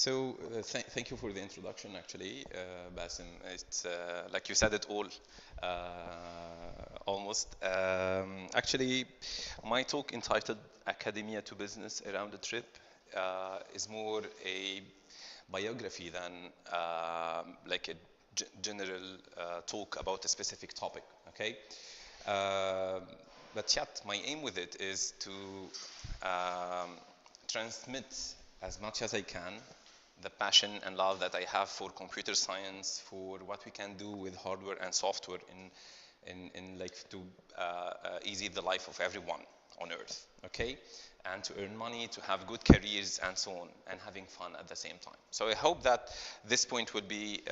Thank you for the introduction, actually, Basim. It's like you said it all, almost. Actually, my talk entitled Academia to Business Around the Trip is more a biography than like a general talk about a specific topic, okay? Uh, but yet, my aim with it is to transmit as much as I can the passion and love that I have for computer science, for what we can do with hardware and software in like to easy the life of everyone on Earth, okay? And to earn money, to have good careers, and so on, and having fun at the same time. So I hope that this point will be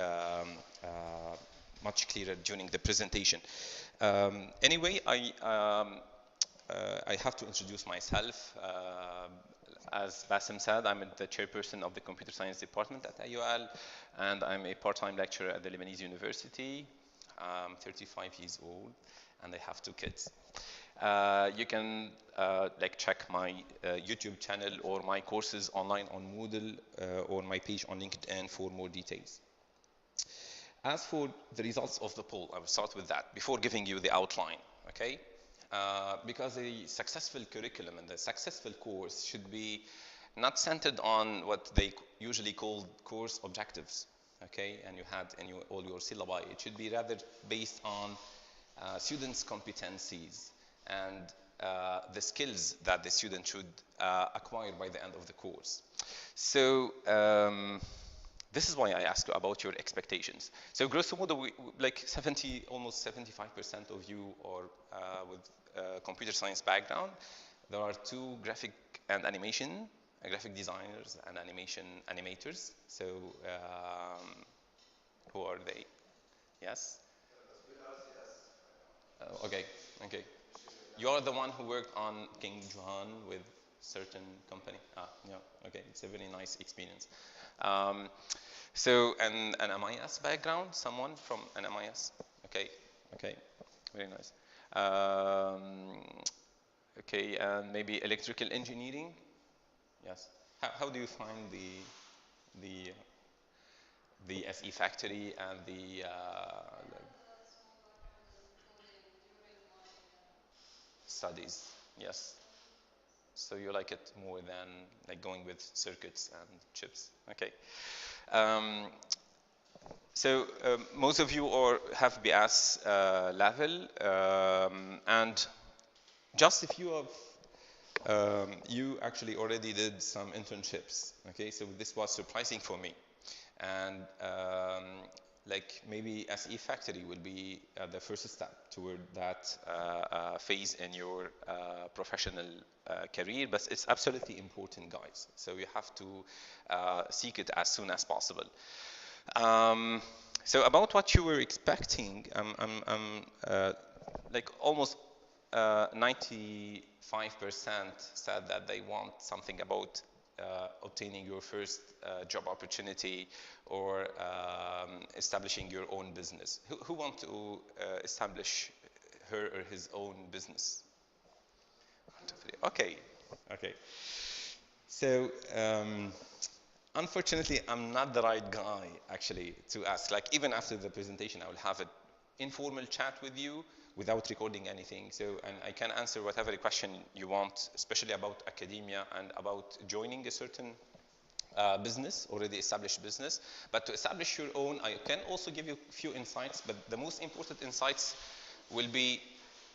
much clearer during the presentation. Anyway, I have to introduce myself. As Basim said, I'm the chairperson of the computer science department at IUL, and I'm a part-time lecturer at the Lebanese University. I'm 35 years old, and I have 2 kids. You can like check my YouTube channel or my courses online on Moodle or my page on LinkedIn for more details. As for the results of the poll, I will start with that before giving you the outline, okay? Because a successful curriculum and a successful course should be not centered on what they usually call course objectives, okay? And you had in all your syllabi. It should be rather based on students' competencies and the skills that the student should acquire by the end of the course. So this is why I asked you about your expectations. So grosso modo, like almost 75% of you are with computer science background. There are 2 graphic and animation, graphic designers and animators. So who are they? Yes? Okay. You are the one who worked on King Johan with certain company? Yeah, okay, it's a very nice experience. So, an MIS background, someone from an MIS? Okay, very nice. Okay, and maybe electrical engineering? Yes. How do you find the SE factory and the studies? Yes. So you like it more than like going with circuits and chips? Okay. So most of you have BS level, and just a few of you actually already did some internships. Okay, so this was surprising for me, and like maybe SE Factory will be the first step toward that phase in your professional career, but it's absolutely important, guys. So you have to seek it as soon as possible. So about what you were expecting, I'm like almost 95% said that they want something about obtaining your first job opportunity or establishing your own business. Who want to establish her or his own business? Okay. So unfortunately, I'm not the right guy actually to ask. Like even after the presentation, I will have an informal chat with you without recording anything. So, and I can answer whatever question you want, especially about academia and about joining a certain business, already established business. But to establish your own, I can also give you a few insights, but the most important insights will be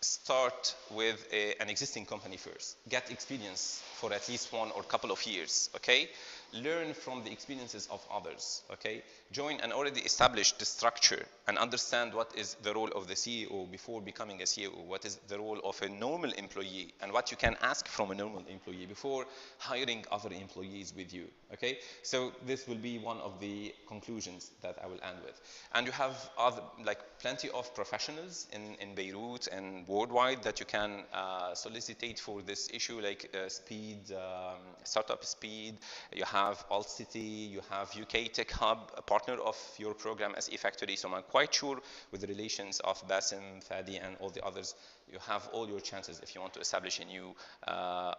start with an existing company first. Get experience for at least 1 or couple of years, okay? Learn from the experiences of others, okay? Join an already established structure and understand what is the role of the CEO before becoming a CEO, what is the role of a normal employee, and what you can ask from a normal employee before hiring other employees with you, okay? So this will be one of the conclusions that I will end with. And you have like plenty of professionals in Beirut and worldwide that you can solicitate for this issue, like Speed, Startup Speed. You have Alt City, you have UK Tech Hub, a partner of your program as eFactory. So I'm quite sure with the relations of Basim, Fadi, and all the others, You have all your chances if you want to establish a new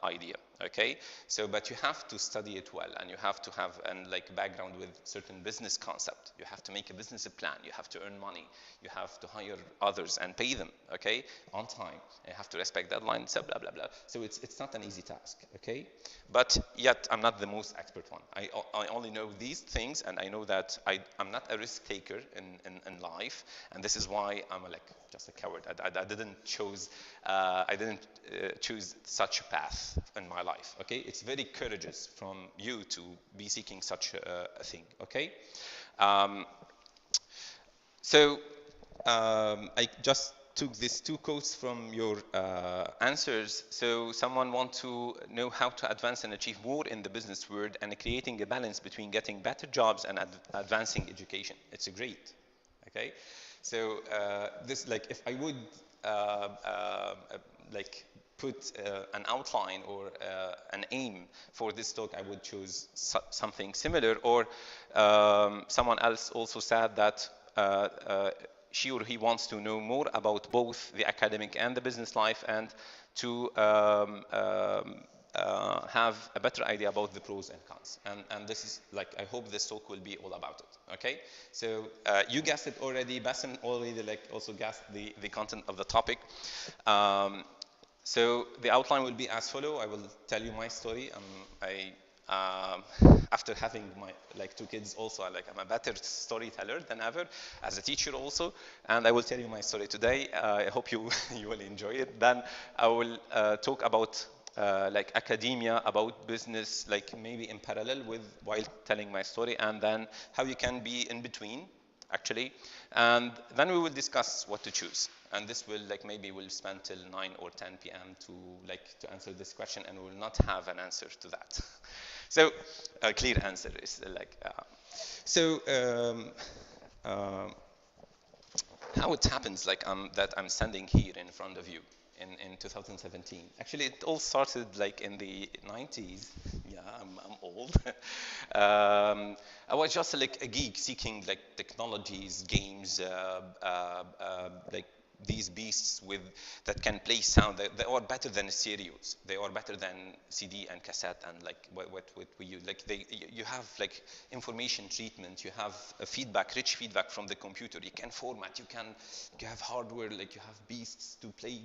idea, okay? So, but you have to study it well, and you have to have an like background with certain business concept. You have to make a business plan. You have to earn money. You have to hire others and pay them, okay, on time. You have to respect deadlines, so blah blah blah. So it's not an easy task, okay? But yet I'm not the most expert one. I only know these things, and I know that I'm not a risk taker in life, and this is why I'm like just a coward. I didn't choose choose such a path in my life. Okay, it's very courageous from you to be seeking such a thing. Okay, so I just took these two quotes from your answers. So someone wants to know how to advance and achieve more in the business world and creating a balance between getting better jobs and advancing education. It's a great. Okay, so this like if I would like put an outline or an aim for this talk, I would choose something similar. Or someone else also said that she or he wants to know more about both the academic and the business life, and to have a better idea about the pros and cons. And this is like, I hope this talk will be all about it, okay? So you guessed it already, Bassem already like also guessed the content of the topic. So the outline will be as follow. I will tell you my story. After having my like two kids also, I'm a better storyteller than ever as a teacher also, and I will tell you my story today. I hope you you will enjoy it. Then I will talk about like academia, about business, like maybe in parallel with while telling my story, and then how you can be in between actually, and then we will discuss what to choose. And this will like maybe we'll spend till 9 or 10 p.m. to answer this question, and we will not have an answer to that. So a clear answer is like so how it happens like that I'm standing here in front of you in 2017. Actually, it all started like in the 90s. Yeah, I'm old. I was just like a geek seeking like technologies, games, like these beasts with that can play sound. They are better than stereos. They are better than CD and cassette and like what we use. Like you have like information treatment. You have a feedback, rich feedback from the computer. You can format. You have hardware. Like you have beasts to play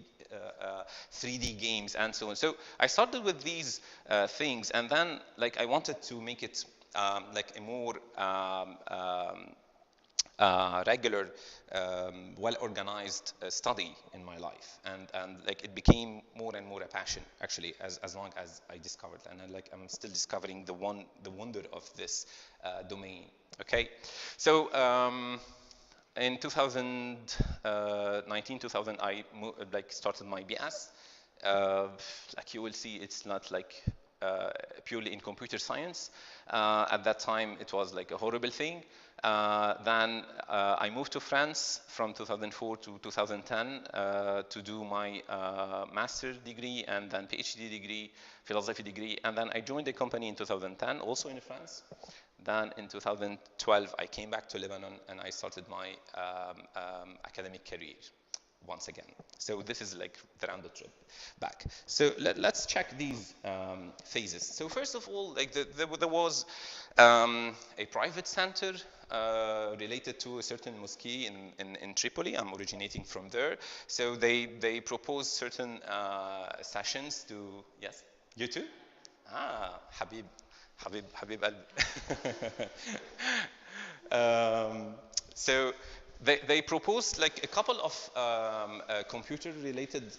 3D games and so on. So I started with these things, and then like I wanted to make it like a more regular, well-organized study in my life, and like it became more and more a passion actually as long as I discovered, and I'm still discovering the wonder of this domain. Okay, so in 2019, 2000, I like started my BS. Like you will see, it's not like purely in computer science. At that time, it was like a horrible thing. Then I moved to France from 2004 to 2010 to do my master's degree and then Ph.D. degree, philosophy degree. And then I joined the company in 2010, also in France. Then in 2012, I came back to Lebanon and I started my academic career once again. So this is like the rounded trip back. So let's check these phases. So first of all, like there was a private center related to a certain mosque in Tripoli. I'm originating from there. So they proposed certain sessions to, yes, you too? Ah, Habib so they proposed like a couple of computer-related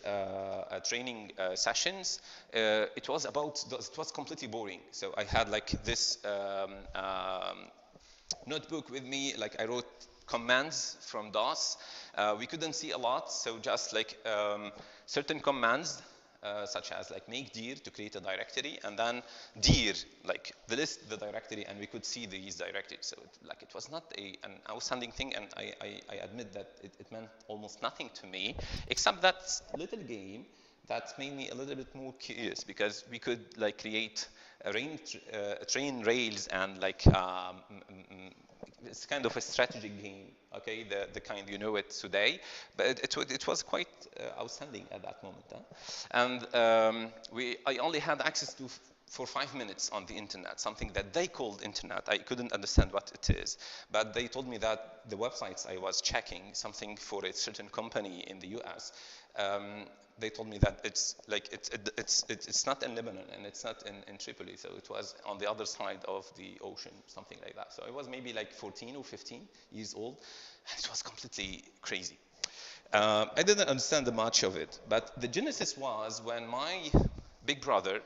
training sessions. It was completely boring. So I had like this notebook with me. Like I wrote commands from DOS. We couldn't see a lot, so just like certain commands. Such as like make dir to create a directory, and then dir like the list the directory, and we could see these directories. So it was not an outstanding thing, and I admit that it meant almost nothing to me, except that little game that made me a little bit more curious, because we could like create train rails and like it's kind of a strategic game, okay, the kind you know it today, but it was quite outstanding at that moment. Huh? And I only had access to for 5 minutes on the internet, something that they called internet. I couldn't understand what it is, but they told me that the websites I was checking, something for a certain company in the US, they told me that it's like it's not in Lebanon and it's not in Tripoli, so it was on the other side of the ocean, something like that. So I was maybe like 14 or 15 years old, and it was completely crazy. I didn't understand much of it, but the genesis was when my big brother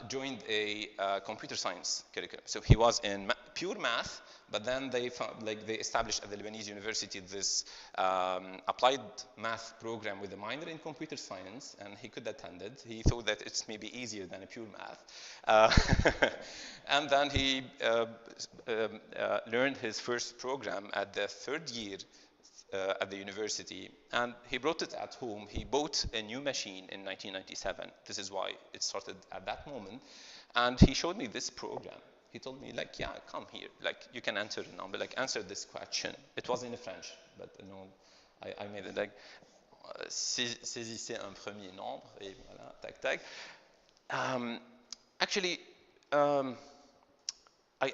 joined a computer science curriculum. So he was in pure math, but then they found, like they established at the Lebanese University this applied math program with a minor in computer science, and he could attend it. He thought that it's maybe easier than a pure math. And then he learned his first program at the third year at the university, and he brought it at home. He bought a new machine in 1997. This is why it started at that moment. And he showed me this program. He told me, like, yeah, come here. Like, you can enter a number, like, answer this question. It was in French, but I made it like, saisissez un premier nombre, et voilà, tac, tac. Actually, I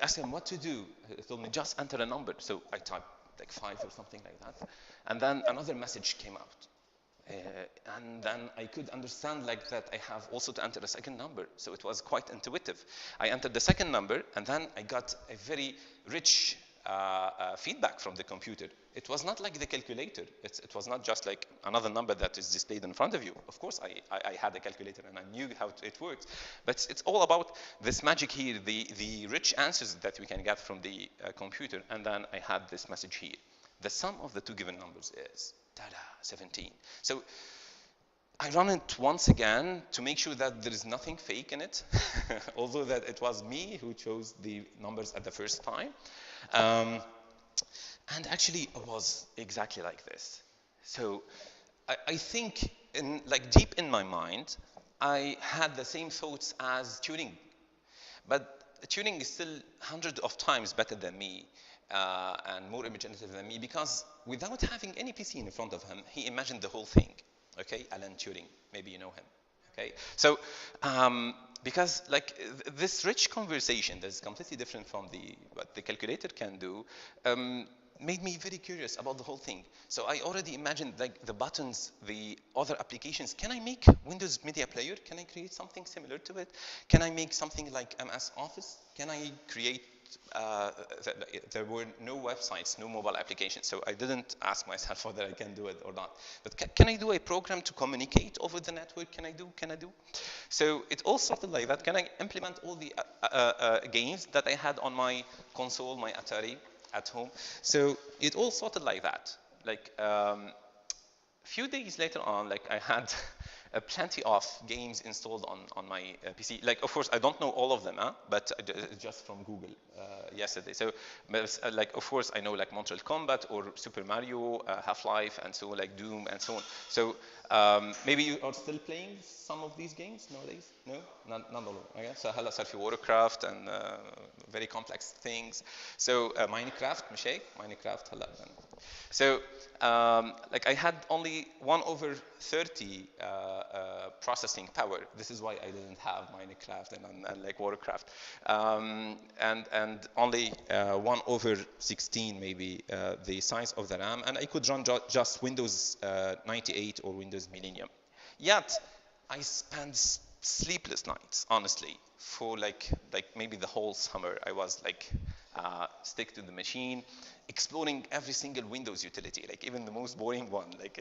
asked him what to do. He told me, just enter a number. So I typed like 5 or something like that. And then another message came out. And then I could understand like that I have also to enter a second number. So it was quite intuitive. I entered the second number, and then I got a very rich feedback from the computer. It was not like the calculator. It was not just like another number that is displayed in front of you. Of course, I had a calculator and I knew how it worked. But it's all about this magic here, the rich answers that we can get from the computer. And then I had this message here. The sum of the two given numbers is, ta-da, 17. So I run it once again to make sure that there is nothing fake in it, although that it was me who chose the numbers at the first time. And actually, it was exactly like this. So I think, like deep in my mind, I had the same thoughts as Turing. But Turing is still hundreds of times better than me and more imaginative than me, because without having any PC in front of him, he imagined the whole thing. Okay, Alan Turing, maybe you know him. Okay, so because like this rich conversation that's completely different from what the calculator can do, made me very curious about the whole thing. So I already imagined like the buttons, the other applications. Can I make Windows Media Player? Can I create something similar to it? Can I make something like MS Office? Can I create there were no websites, no mobile applications, so I didn't ask myself whether I can do it or not. But can I do a program to communicate over the network? Can I do? So it all started like that. Can I implement all the games that I had on my console, my Atari at home? So it all started like that. Like few days later on, like I had plenty of games installed on my PC. Like, of course, I don't know all of them, but just from Google yesterday. So, like, of course, I know like Montreal Combat or Super Mario, Half-Life, and so like Doom and so on. So maybe you are still playing some of these games nowadays? No, not all of them. Okay. So هلا صار في Warcraft and very complex things. So Minecraft, مشي Minecraft هلا. So like I had only 1/30 processing power. This is why I didn't have Minecraft and like Warcraft, and only 1/16 maybe the size of the RAM, and I could run just Windows 98 or Windows Millennium. Yet I spent sleepless nights, honestly, for like maybe the whole summer. I was like stick to the machine, exploring every single Windows utility, like even the most boring one, like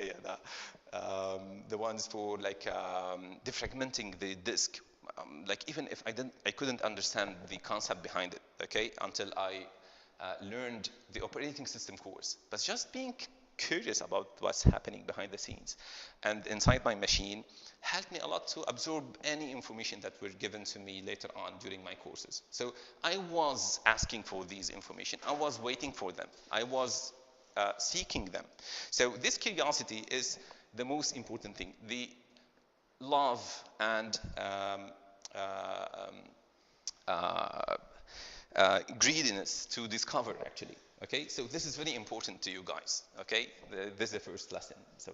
the ones for like defragmenting the disk. Like even if I couldn't understand the concept behind it, okay, until I learned the operating system course. But just being curious about what's happening behind the scenes and inside my machine helped me a lot to absorb any information that were given to me later on during my courses. So I was asking for these information. I was waiting for them. I was seeking them. So this curiosity is the most important thing. The love and greediness to discover, actually. Okay, so this is very important to you guys. Okay, this is the first lesson. So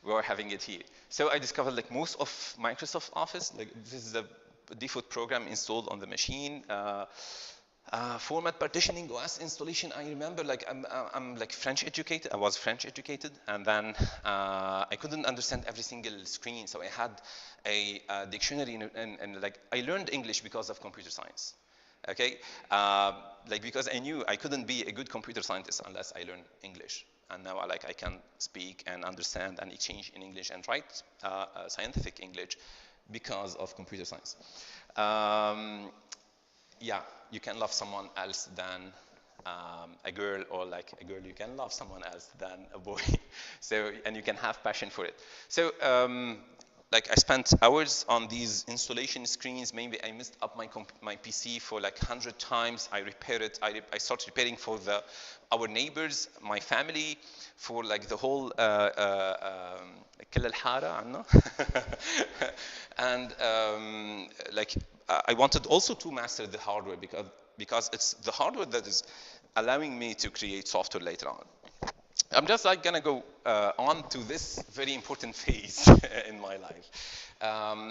we are having it here. So I discovered like most of Microsoft Office, like this is a default program installed on the machine. Format partitioning, OS installation. I remember, like I'm like French educated. I was French educated, and then I couldn't understand every single screen. So I had a dictionary, and like I learned English because of computer science. Okay, like because I knew I couldn't be a good computer scientist unless I learned English. And now like I can speak and understand and exchange in English and write scientific English because of computer science. Yeah, you can love someone else than a girl, or like a girl, you can love someone else than a boy. So, and you can have passion for it. So, like I spent hours on these installation screens. Maybe I messed up my PC for like 100 times. I repair it. I start repairing for our neighbors, my family, for like the whole كل الحارة عنا. And like I wanted also to master the hardware because it's the hardware that is allowing me to create software later on. I'm just like gonna go on to this very important phase in my life.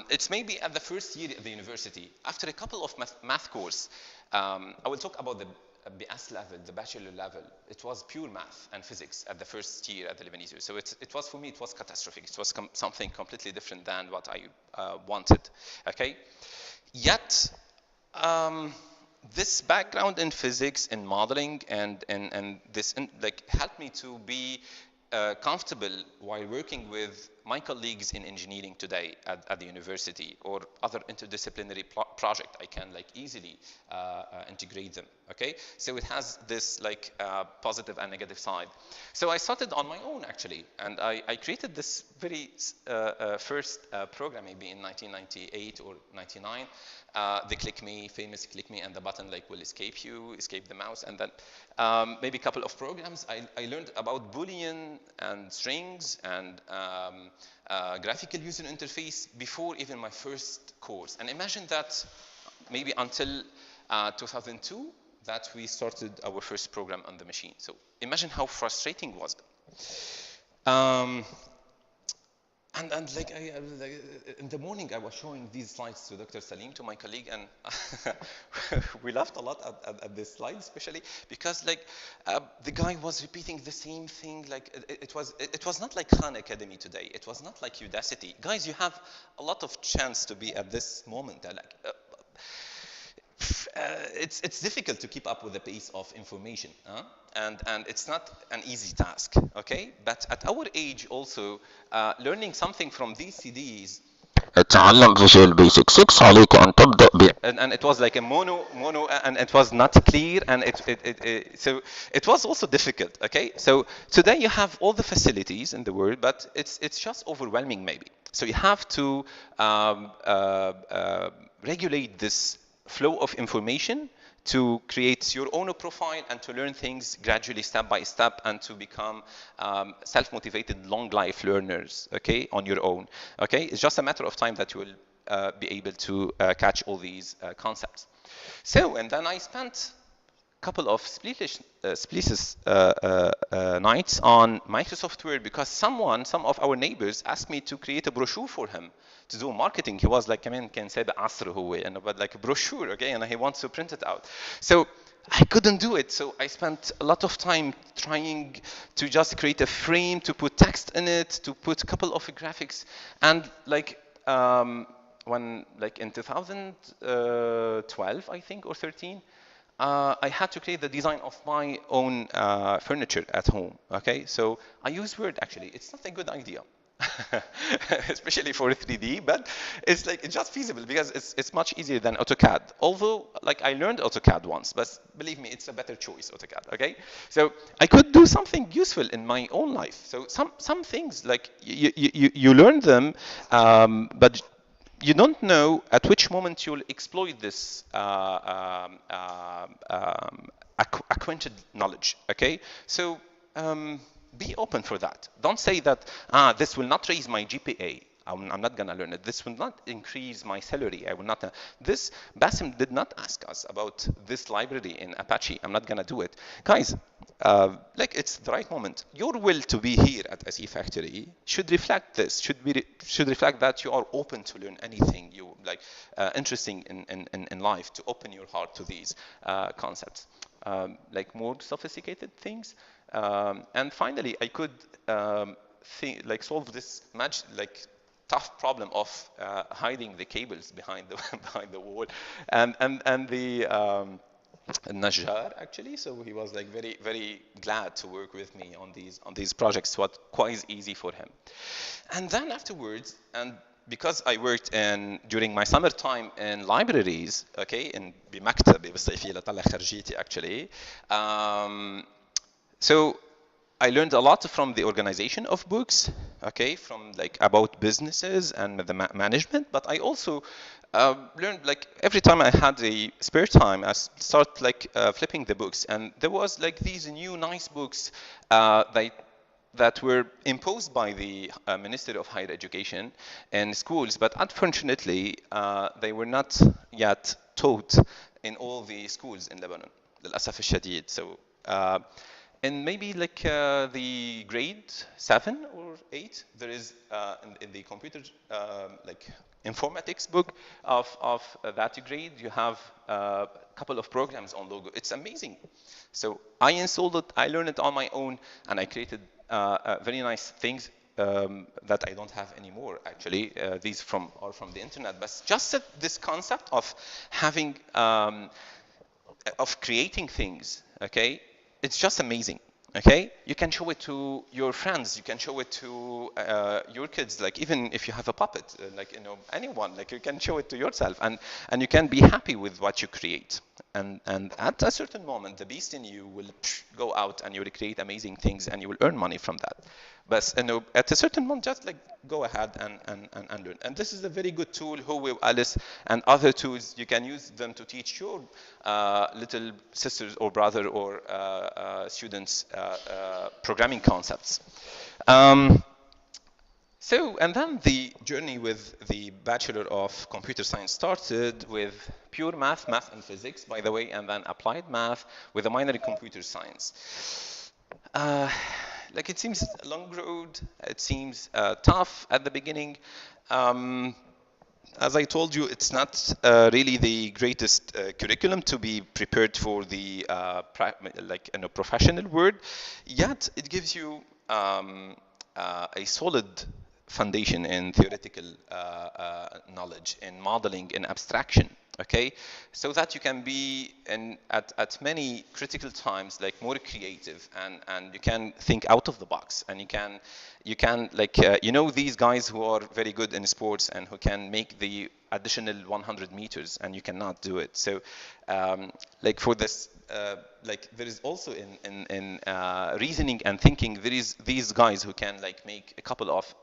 It's maybe at the first year of the university. After a couple of math course, I will talk about the BS level, the bachelor level. It was pure math and physics at the first year at the Lebanese. So it was, for me, it was catastrophic. It was something completely different than what I wanted, okay? Yet, this background in physics and modeling and this like helped me to be comfortable while working with my colleagues in engineering today at the university or other interdisciplinary project. I can like easily integrate them. Okay, so it has this like positive and negative side. So I started on my own actually, and I created this very first program maybe in 1998 or 99. The click me, famous click me, and the button like will escape you, escape the mouse, and then maybe a couple of programs. I learned about Boolean and strings and graphical user interface before even my first course. And imagine that maybe until 2002 that we started our first program on the machine. So imagine how frustrating was it. And like, in the morning, I was showing these slides to Dr. Salim, to my colleague, and we laughed a lot at this slide, especially because like the guy was repeating the same thing. Like it was not like Khan Academy today. It was not like Udacity. Guys, you have a lot of chance to be at this moment. It's difficult to keep up with the pace of information, and it's not an easy task, okay? But at our age also, learning something from these CDs, اتعلم فيجوال بيسك 6 عليك أن تبدأ ب and it was like a mono, and it was not clear, and so it was also difficult, okay? So today you have all the facilities in the world, but it's just overwhelming maybe. So you have to regulate this flow of information to create your own profile and to learn things gradually, step by step, and to become self-motivated, long-life learners, okay, on your own, okay? It's just a matter of time that you will be able to catch all these concepts. So, and then I spent a couple of sleepless nights on Microsoft Word because some of our neighbors asked me to create a brochure for him to do marketing. He was like, كمان كان سابق عصره هو, but like a brochure, okay, and he wants to print it out. So I couldn't do it. So I spent a lot of time trying to just create a frame, to put text in it, to put a couple of graphics, and like when like in 2012, I think, or 13. I had to create the design of my own furniture at home, okay? So I use Word, actually. It's not a good idea, especially for 3D, but it's like, it's just feasible because it's much easier than AutoCAD. Although, like, I learned AutoCAD once, but believe me, it's a better choice, AutoCAD, okay? So I could do something useful in my own life. So some things, like, you learn them, but you don't know at which moment you'll exploit this acquainted knowledge, okay? So be open for that. Don't say that, this will not raise my GPA. I'm not gonna learn it. This will not increase my salary. I will not. This Basim did not ask us about this library in Apache. I'm not gonna do it, guys. Like it's the right moment. Your will to be here at SE Factory should reflect this. Should reflect that you are open to learn anything you like, interesting in life. To open your heart to these concepts, like more sophisticated things. And finally, I could like solve this tough problem of hiding the cables behind the behind the wall, and the Najjar actually. So he was like very glad to work with me on these projects. What quite easy for him. And then afterwards, and because I worked during my summer time in libraries, okay, in بمكتبي بالصيفية اللي طلع خرجيتي actually. So I learned a lot from the organization of books, okay, from like about businesses and the management, but I also learned like every time I had a spare time, I start like flipping the books, and there was like these new nice books that were imposed by the Ministry of Higher Education in schools, but unfortunately they were not yet taught in all the schools in Lebanon. للأسف الشديد. So and maybe like the grade 7 or 8, there is in the computer like informatics book of that grade, you have a couple of programs on Logo. It's amazing. So I installed it, I learned it on my own, and I created very nice things that I don't have anymore actually. These are from the internet, but just this concept of having of creating things, okay? It's just amazing, okay? You can show it to your friends, you can show it to your kids, like even if you have a puppet, like, you know, anyone, like you can show it to yourself, and you can be happy with what you create. And at a certain moment, the beast in you will go out and you will create amazing things and you will earn money from that. But you know, at a certain moment, just like go ahead and learn. And this is a very good tool, Huawei, Alice, and other tools. You can use them to teach your little sisters or brother or students programming concepts. So, and then the journey with the Bachelor of Computer Science started with pure math and physics, by the way, and then applied math with a minor in computer science. Like it seems a long road, it seems tough at the beginning. As I told you, it's not really the greatest curriculum to be prepared for the like in a professional world, yet it gives you a solid foundation in theoretical knowledge, in modeling, in abstraction, okay? So that you can be at many critical times like more creative, and you can think out of the box, and you can like you know, these guys who are very good in sports and who can make the additional 100 meters and you cannot do it. So like for this like there is also in reasoning and thinking, there is these guys who can like make a couple of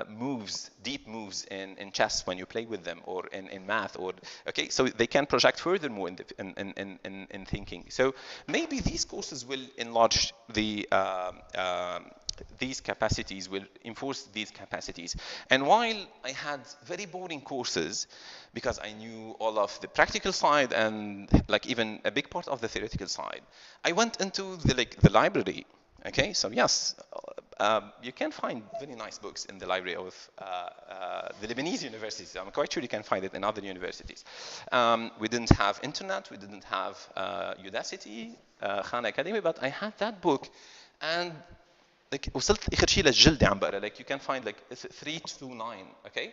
moves, deep moves in chess when you play with them, or in math, or okay, so they can project furthermore in thinking. So maybe these courses will enlarge the these capacities, will enforce these capacities. And while I had very boring courses, because I knew all of the practical side and like even a big part of the theoretical side, I went into the library. Okay, so yes, you can find very nice books in the library of the Lebanese universities. I'm quite sure you can find it in other universities. We didn't have internet, we didn't have Udacity, Khan Academy, but I had that book, and like وصلت آخر شيء للجلدة عم بقرا, like you can find like 329, okay?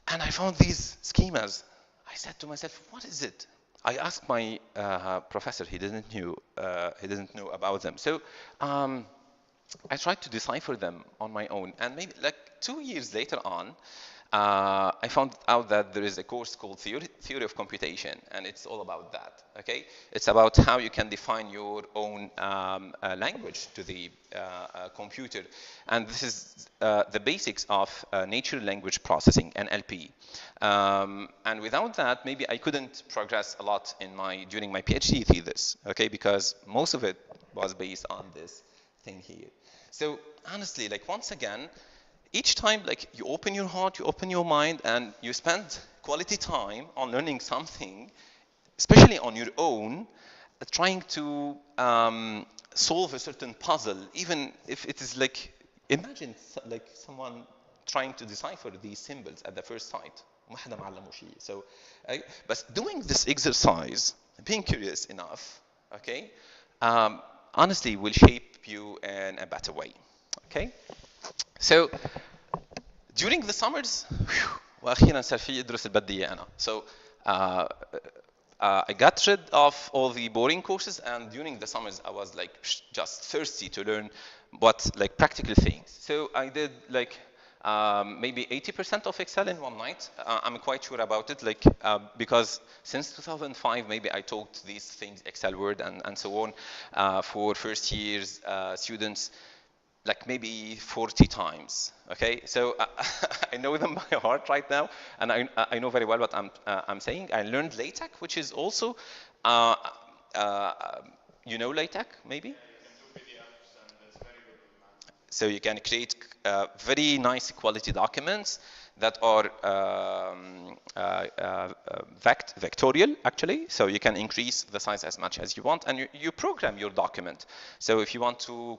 And I found these schemas. I said to myself, what is it? I asked my professor, he didn't know about them. So I tried to decipher them on my own, and maybe like 2 years later on, I found out that there is a course called Theory of Computation, and it's all about that, okay? It's about how you can define your own language to the computer. And this is the basics of natural language processing, NLP. And without that, maybe I couldn't progress a lot during my PhD thesis, okay? Because most of it was based on this thing here. So honestly, like once again, each time, like, you open your heart, you open your mind, and you spend quality time on learning something, especially on your own, trying to solve a certain puzzle, even if it is like, imagine like someone trying to decipher these symbols at the first sight. وما حدا معلمه شيء. So, but doing this exercise, being curious enough, okay, honestly will shape you in a better way. Okay, so during the summers, واخيرا صار في ادرس اللي بدي اياه انا. So uh, I got rid of all the boring courses, and during the summers I was like just thirsty to learn what like practical things. So I did like maybe 80% of Excel in one night. I'm quite sure about it, like because since 2005 maybe I taught these things, Excel, Word, and so on, for first years students, like maybe 40 times. Okay, so I know them by heart right now, and I know very well what I'm saying. I learned LaTeX, which is also, you know LaTeX maybe? So you can create very nice quality documents that are vectorial, actually. So you can increase the size as much as you want, and you program your document. So if you want to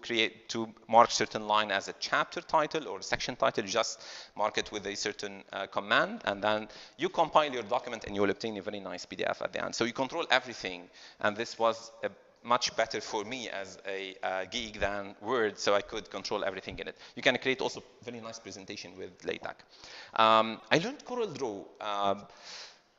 mark certain line as a chapter title or section title, you just mark it with a certain command, and then you compile your document, and you will obtain a very nice PDF at the end. So you control everything, and this was a much better for me as a geek than Word, so I could control everything in it. You can create also very nice presentation with LaTeX. I learned CorelDRAW,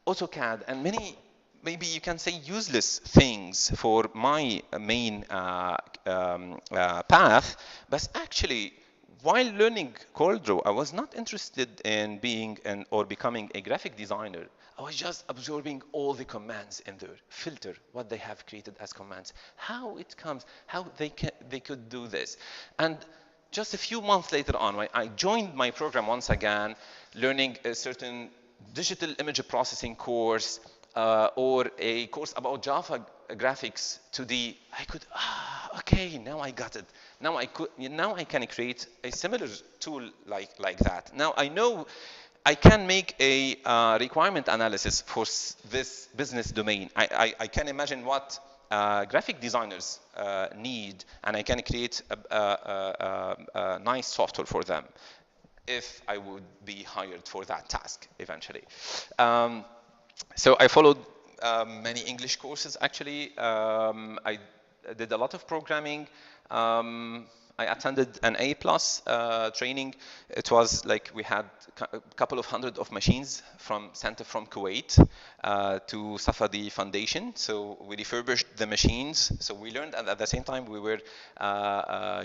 AutoCAD, and many, maybe you can say, useless things for my main path, but actually, while learning CorelDRAW, I was not interested in being or becoming a graphic designer. I was just absorbing all the commands in there, filter what they have created as commands, how it comes, how they could do this. And just a few months later on, when I joined my program once again, learning a certain digital image processing course or a course about Java graphics I could, okay, now I got it. Now I can create a similar tool like that. Now I know I can make a requirement analysis for this business domain. I can imagine what graphic designers need, and I can create a nice software for them if I would be hired for that task eventually. So I followed many English courses, actually. I did a lot of programming. I attended an A+ training. It was like we had a couple of hundred of machines sent from Kuwait to Fadi Foundation. So we refurbished the machines. So we learned, and at the same time we were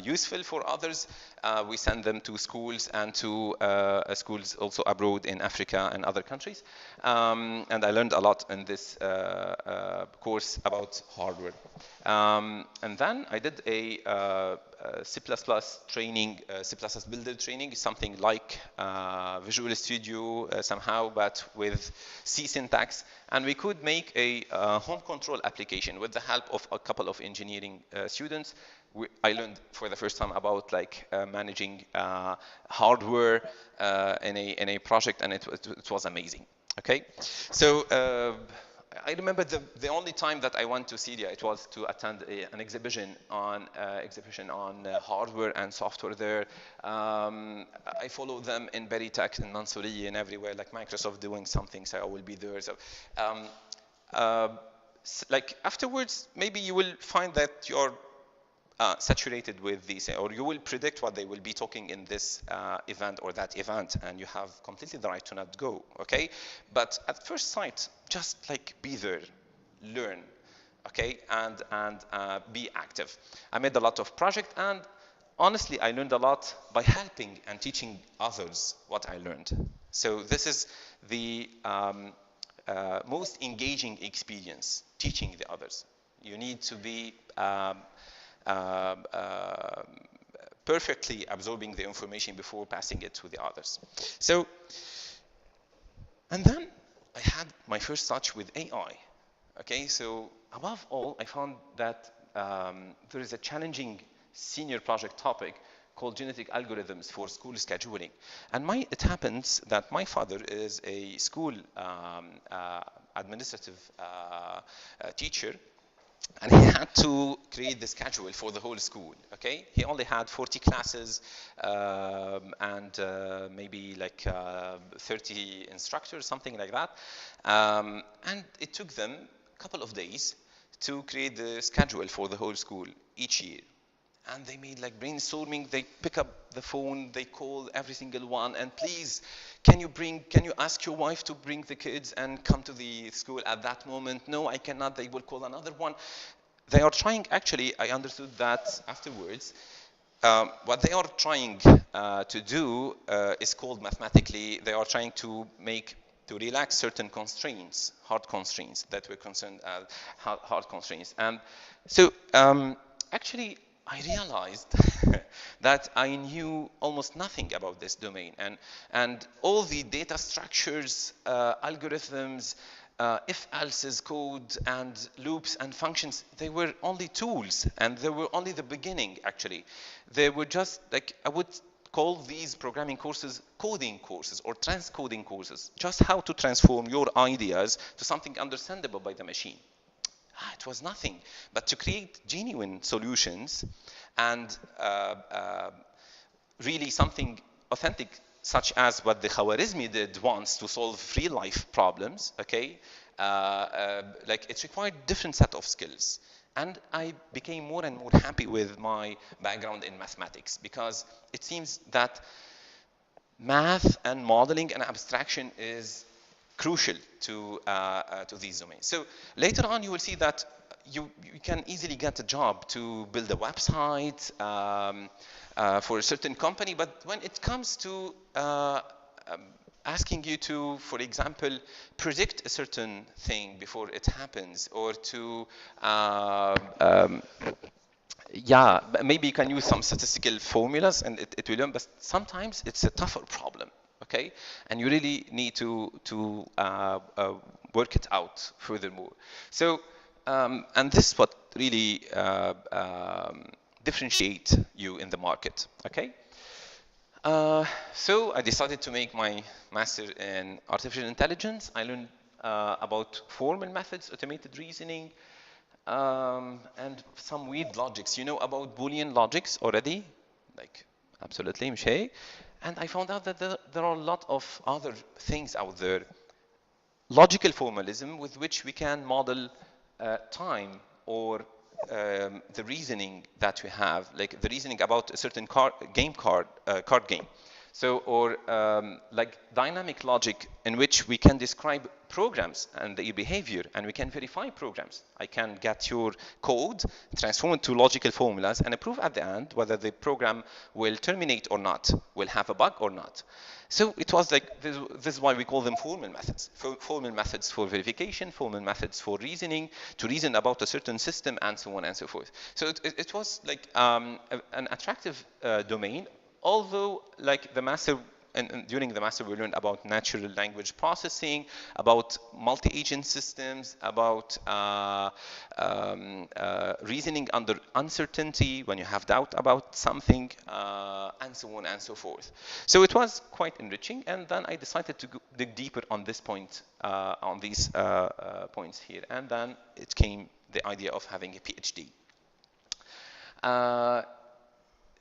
useful for others. We sent them to schools and to schools also abroad in Africa and other countries. And I learned a lot in this course about hardware. And then I did a C++ training, C++ builder training, something like Visual Studio somehow, but with C syntax. And we could make a home control application with the help of a couple of engineering students. I learned for the first time about like managing hardware in a project, and it was amazing. Okay, so I remember the only time that I went to Syria, it was to attend an exhibition on hardware and software there. I followed them in Beritech, in Mansouriya, and everywhere, like Microsoft doing something, so I will be there. So, like afterwards, maybe you will find that you're saturated with these, or you will predict what they will be talking in this event or that event, and you have completely the right to not go, okay? But at first sight, just like be there, learn, okay, and be active. I made a lot of projects, and honestly, I learned a lot by helping and teaching others what I learned. So this is the most engaging experience, teaching the others. You need to be perfectly absorbing the information before passing it to the others. So, and then I had my first touch with AI. Okay, so above all, I found that there is a challenging senior project topic called genetic algorithms for school scheduling. And it happens that my father is a school administrative teacher, and he had to create the schedule for the whole school. Okay, he only had 40 classes and maybe like 30 instructors, something like that. And it took them a couple of days to create the schedule for the whole school each year. And they made like brainstorming. They pick up the phone, they call every single one, and please, can you ask your wife to bring the kids and come to the school at that moment? No, I cannot. They will call another one. They are trying, actually, I understood that afterwards. What they are trying to do is called mathematically, they are trying to relax certain constraints, hard constraints that we're concerned as hard constraints. And so actually, I realized that I knew almost nothing about this domain, and all the data structures, algorithms, if-else's code, and loops and functions, they were only tools, and they were only the beginning, actually. They were just like, I would call these programming courses coding courses or transcoding courses, just how to transform your ideas to something understandable by the machine. It was nothing but to create genuine solutions and really something authentic, such as what the Khwarizmi did once to solve real life problems. Okay, like it required different set of skills. And I became more and more happy with my background in mathematics, because it seems that math and modeling and abstraction is crucial to these domains. So later on, you will see that you can easily get a job to build a website for a certain company, but when it comes to asking you to, for example, predict a certain thing before it happens, or to yeah, maybe you can use some statistical formulas and it will learn, but sometimes it's a tougher problem. Okay, and you really need to work it out furthermore. So, and this is what really differentiate you in the market. Okay. So I decided to make my master in artificial intelligence. I learned about formal methods, automated reasoning, and some weird logics. You know about Boolean logics already? Like, absolutely, مش هيك? And I found out that there are a lot of other things out there. Logical formalism with which we can model time, or the reasoning that we have, like the reasoning about a certain card game. So, or like dynamic logic in which we can describe programs and their behavior, and we can verify programs. I can get your code, transform it to logical formulas, and prove at the end whether the program will terminate or not, will have a bug or not. So it was like, this is why we call them formal methods. Formal methods for verification, formal methods for reasoning, to reason about a certain system, and so on and so forth. So it was like an attractive domain, although like the master, and during the master we learned about natural language processing, about multi-agent systems, about reasoning under uncertainty when you have doubt about something, and so on and so forth. So it was quite enriching, and then I decided to dig deeper on this point, on these points here, and then it came the idea of having a PhD.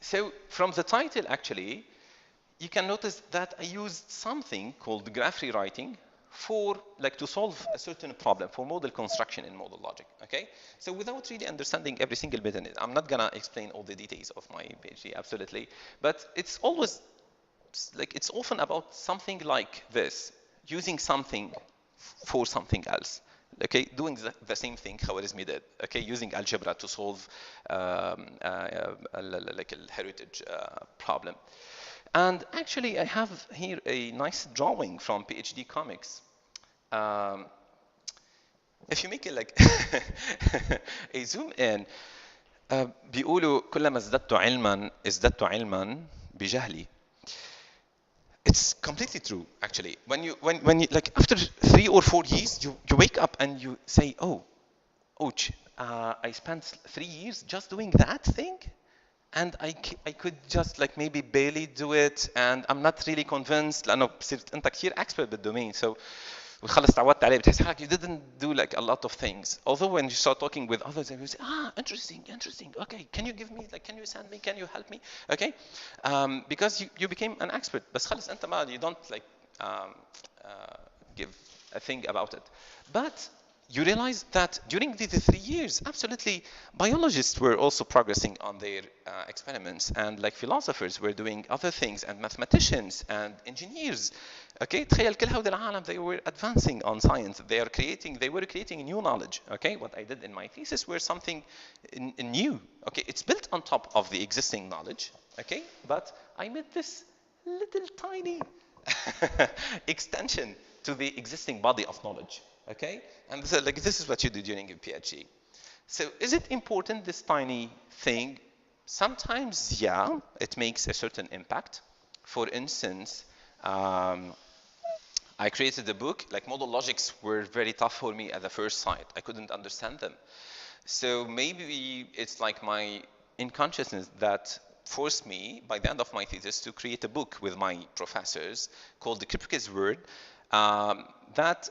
So from the title, actually, you can notice that I used something called graph rewriting for, like, to solve a certain problem, for model construction in model logic. Okay, so without really understanding every single bit in it, I'm not gonna explain all the details of my PhD, absolutely, but it's always like, it's often about something like this, using something for something else. Okay, doing the same thing Khwarizmi did. Okay, using algebra to solve like a heritage problem. And actually, I have here a nice drawing from PhD comics. If you make it like a zoom in, بيقولوا كلما ازددت علما بجهلي. It's completely true, actually. When you like, after 3 or 4 years, you wake up and you say, oh, ouch, I spent 3 years just doing that thing, and I could just like maybe barely do it, and I'm not really convinced لأنه صرت أنت كثير expert بالdomain, so وخلص تعودت عليه بتحس حالك you didn't do like a lot of things. Although when you start talking with others, and you say, interesting, okay, can you give me, like, can you send me, can you help me, okay, because you became an expert. بس خلص أنت ما, you don't like give a thing about it. But you realize that during the 3 years, absolutely, biologists were also progressing on their experiments, and like philosophers were doing other things, and mathematicians and engineers. Okay, تخيل كل هؤلاء العالم, they were advancing on science. They were creating new knowledge. Okay, what I did in my thesis were something new. Okay, it's built on top of the existing knowledge. Okay, but I made this little tiny extension to the existing body of knowledge. Okay, and so like this is what you do during a PhD. So is it important, this tiny thing? Sometimes, yeah, it makes a certain impact. For instance, I created a book, like model logics were very tough for me at the first sight. I couldn't understand them. So maybe it's like my unconsciousness that forced me, by the end of my thesis, to create a book with my professors called the Kripke's Word, that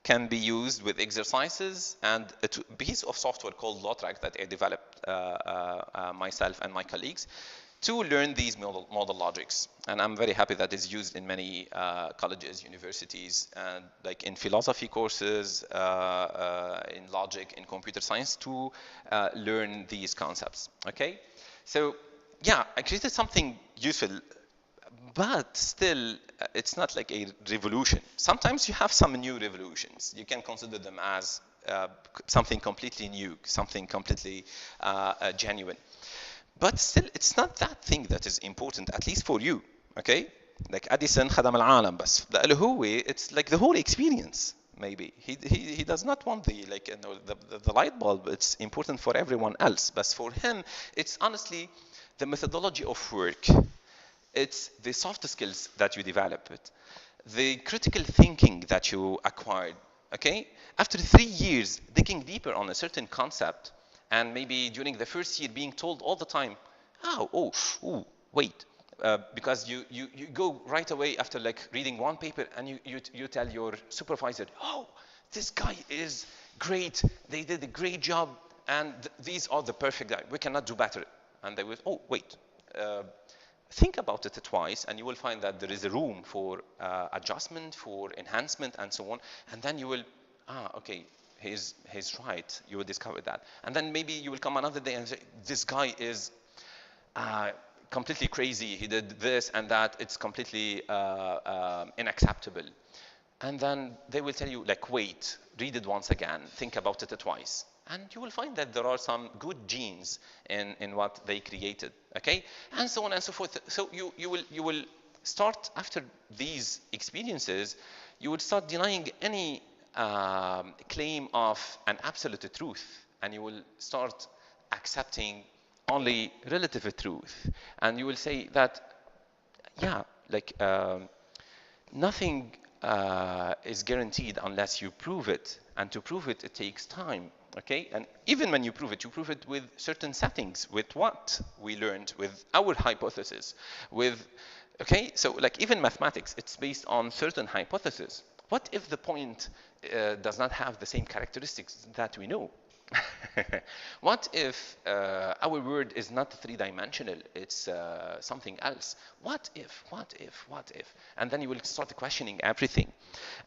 can be used with exercises and a piece of software called LawTrack that I developed myself and my colleagues to learn these model logics. And I'm very happy that it's used in many colleges, universities, and like in philosophy courses, in logic, in computer science, to learn these concepts. Okay, so yeah, I created something useful, but still, it's not like a revolution. Sometimes you have some new revolutions. You can consider them as something completely new, something completely genuine. But still, it's not that thing that is important, at least for you, okay? Like Edison خدم العالم بس لإله هو, it's like the whole experience. Maybe he does not want the, like, you know, the light bulb. It's important for everyone else, but for him, it's honestly the methodology of work. It's the soft skills that you developed, the critical thinking that you acquired. Okay, after 3 years digging deeper on a certain concept, and maybe during the first year being told all the time, wait, because you go right away after like reading one paper, and you tell your supervisor, oh, this guy is great, they did a great job, and these are the perfect guy, we cannot do better. And they will, oh, wait, think about it twice, and you will find that there is a room for adjustment, for enhancement, and so on. And then you will, okay, he's right. You will discover that. And then maybe you will come another day and say, this guy is completely crazy. He did this and that. It's completely unacceptable. And then they will tell you, like, wait, read it once again, think about it twice. And you will find that there are some good genes in what they created, okay? And so on and so forth. So you will start, after these experiences, you will start denying any claim of an absolute truth. And you will start accepting only relative truth. And you will say that, yeah, like, nothing is guaranteed unless you prove it, and to prove it, it takes time. Okay, and even when you prove it with certain settings, with what we learned, with our hypothesis, with, okay, so like even mathematics, it's based on certain hypotheses. What if the point does not have the same characteristics that we know? What if our world is not three-dimensional, it's something else? What if? And then you will start questioning everything.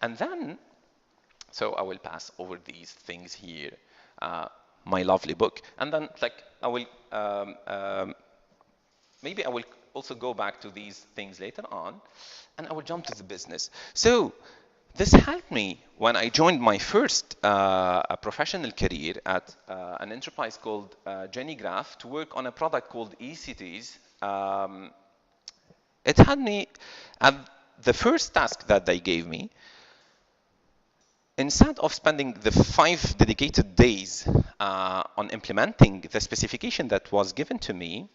And then, so I will pass over these things here, my lovely book. And then, like, I will, maybe I will also go back to these things later on, and I will jump to the business. So, this helped me when I joined my first professional career at an enterprise called Jenny Graph to work on a product called eCities. It had me, at the first task that they gave me, instead of spending the 5 dedicated days on implementing the specification that was given to me,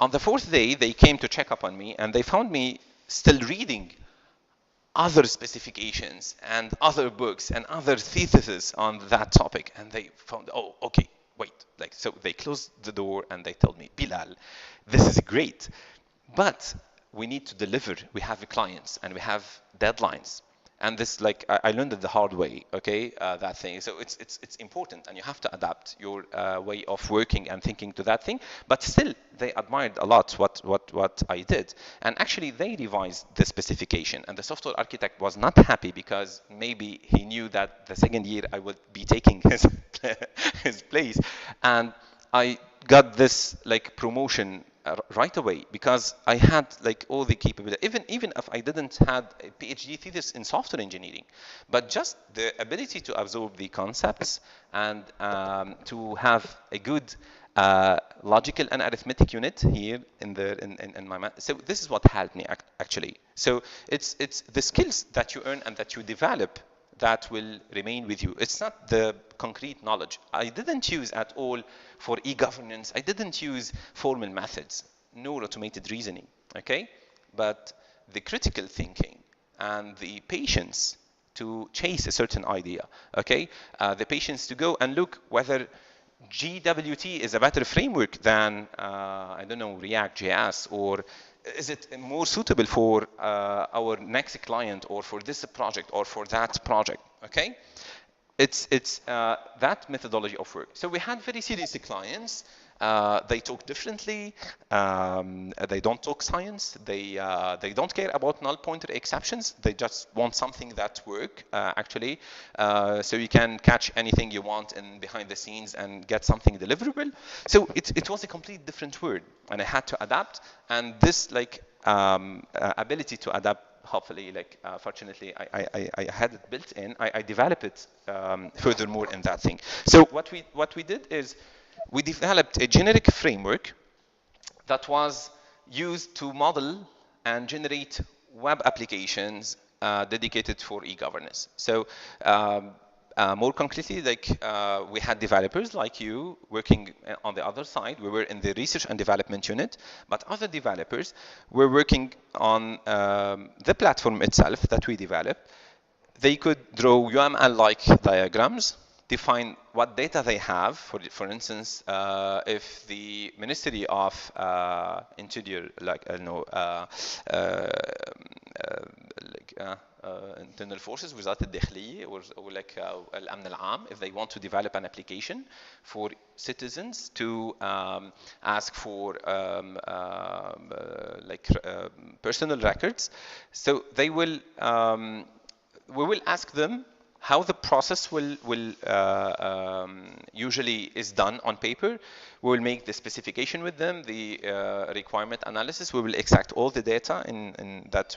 on the 4th day, they came to check up on me, and they found me still reading other specifications and other books and other theses on that topic. And they found, oh, okay, wait, like, so they closed the door and they told me, Bilal, this is great, but we need to deliver. We have clients and we have deadlines. And this, like, I learned it the hard way, okay, that thing. So it's important, and you have to adapt your way of working and thinking to that thing. But still, they admired a lot what I did. And actually, they revised the specification. And the software architect was not happy because maybe he knew that the second year I would be taking his place. And I got this like promotion right away because I had like all the capability, even if I didn't had a Ph.D. thesis in software engineering, but just the ability to absorb the concepts and to have a good logical and arithmetic unit here in my math. So this is what helped me actually. So it's the skills that you earn and that you develop that will remain with you. It's not the concrete knowledge. I didn't use at all for e-governance. I didn't use formal methods, nor automated reasoning, okay? But the critical thinking and the patience to chase a certain idea, okay? The patience to go and look whether GWT is a better framework than, I don't know, React.js, or is it more suitable for our next client or for this project or for that project, okay? It's that methodology of work. So we had very serious clients. They talk differently. They don't talk science. They don't care about null pointer exceptions. They just want something that work actually. So you can catch anything you want in behind the scenes and get something deliverable. So it was a complete different world, and I had to adapt. And this like ability to adapt, hopefully, like fortunately, I had it built in. I developed it furthermore in that thing. So what we did is we developed a generic framework that was used to model and generate web applications dedicated for e-governance. So more concretely, like we had developers like you working on the other side. We were in the research and development unit, but other developers were working on the platform itself that we developed. They could draw UML-like diagrams, define what data they have. For instance, if the Ministry of Interior, like internal forces, وزارة الداخلية, or like الأمن العام, if they want to develop an application for citizens to ask for personal records, so they will. We will ask them how the process will usually is done on paper. We will make the specification with them, the requirement analysis. We will extract all the data in that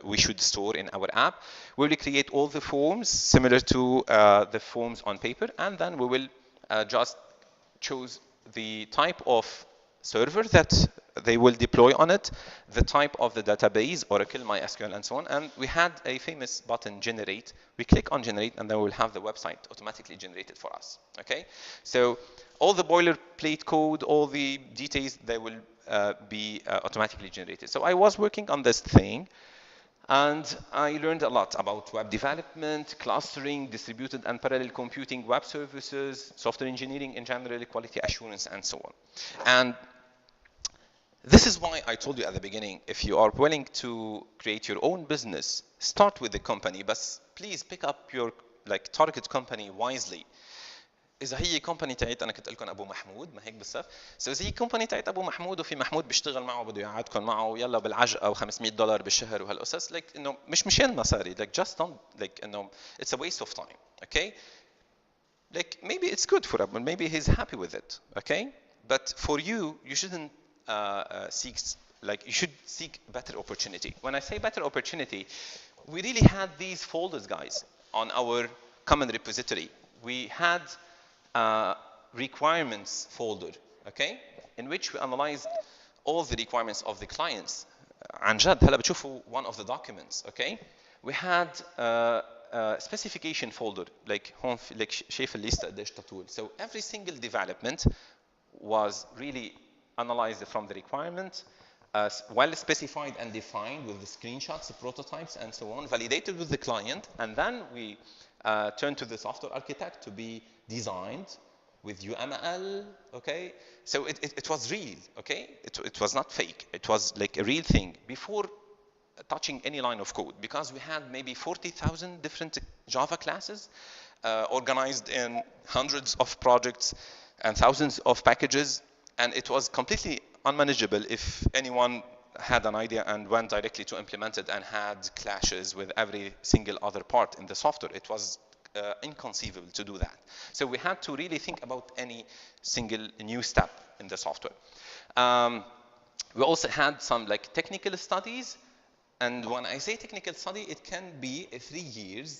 we should store in our app. We will create all the forms similar to the forms on paper, and then we will just choose the type of server that they will deploy on it, the type of the database, Oracle, MySQL, and so on. And we had a famous button, generate. We click on generate, and then we'll have the website automatically generated for us, okay? So all the boilerplate code, all the details, they will be automatically generated. So I was working on this thing, and I learned a lot about web development, clustering, distributed and parallel computing, web services, software engineering in general, quality assurance, and so on. And this is why I told you at the beginning, if you are willing to create your own business, start with the company, but please pick up your like target company wisely. إذا هي كومباني تاعت أنا كنت لكم أبو محمود ما هيك بالصف. So إذا هي كومباني تاعت أبو محمود وفي محمود بيشتغل معه بده يقعدكم معه يلا بالعجقة و$500 بالشهر وهالقصص like إنه مش مشان مصاري like just don't like إنه it's a waste of time, okay? Like maybe it's good for him, maybe he's happy with it, okay? But for you, you shouldn't seek like you should seek better opportunity. When I say better opportunity, we really had these folders, guys, on our common repository. We had requirements folder, okay, in which we analyzed all the requirements of the clients. عن جد هلا بتشوفوا one of the documents, okay. We had specification folder, like هون like شايف الليستة قديش تطول. So every single development was really analyzed from the requirement, well specified and defined with the screenshots, the prototypes, and so on, validated with the client, and then we turned to the software architect to be designed with UML, okay? So it was real, okay? It was not fake. It was like a real thing before touching any line of code, because we had maybe 40,000 different Java classes organized in hundreds of projects and thousands of packages, and it was completely unmanageable if anyone had an idea and went directly to implement it and had clashes with every single other part in the software. It was inconceivable to do that. So we had to really think about any single new step in the software. We also had some like technical studies, and when I say technical study, it can be a 3 years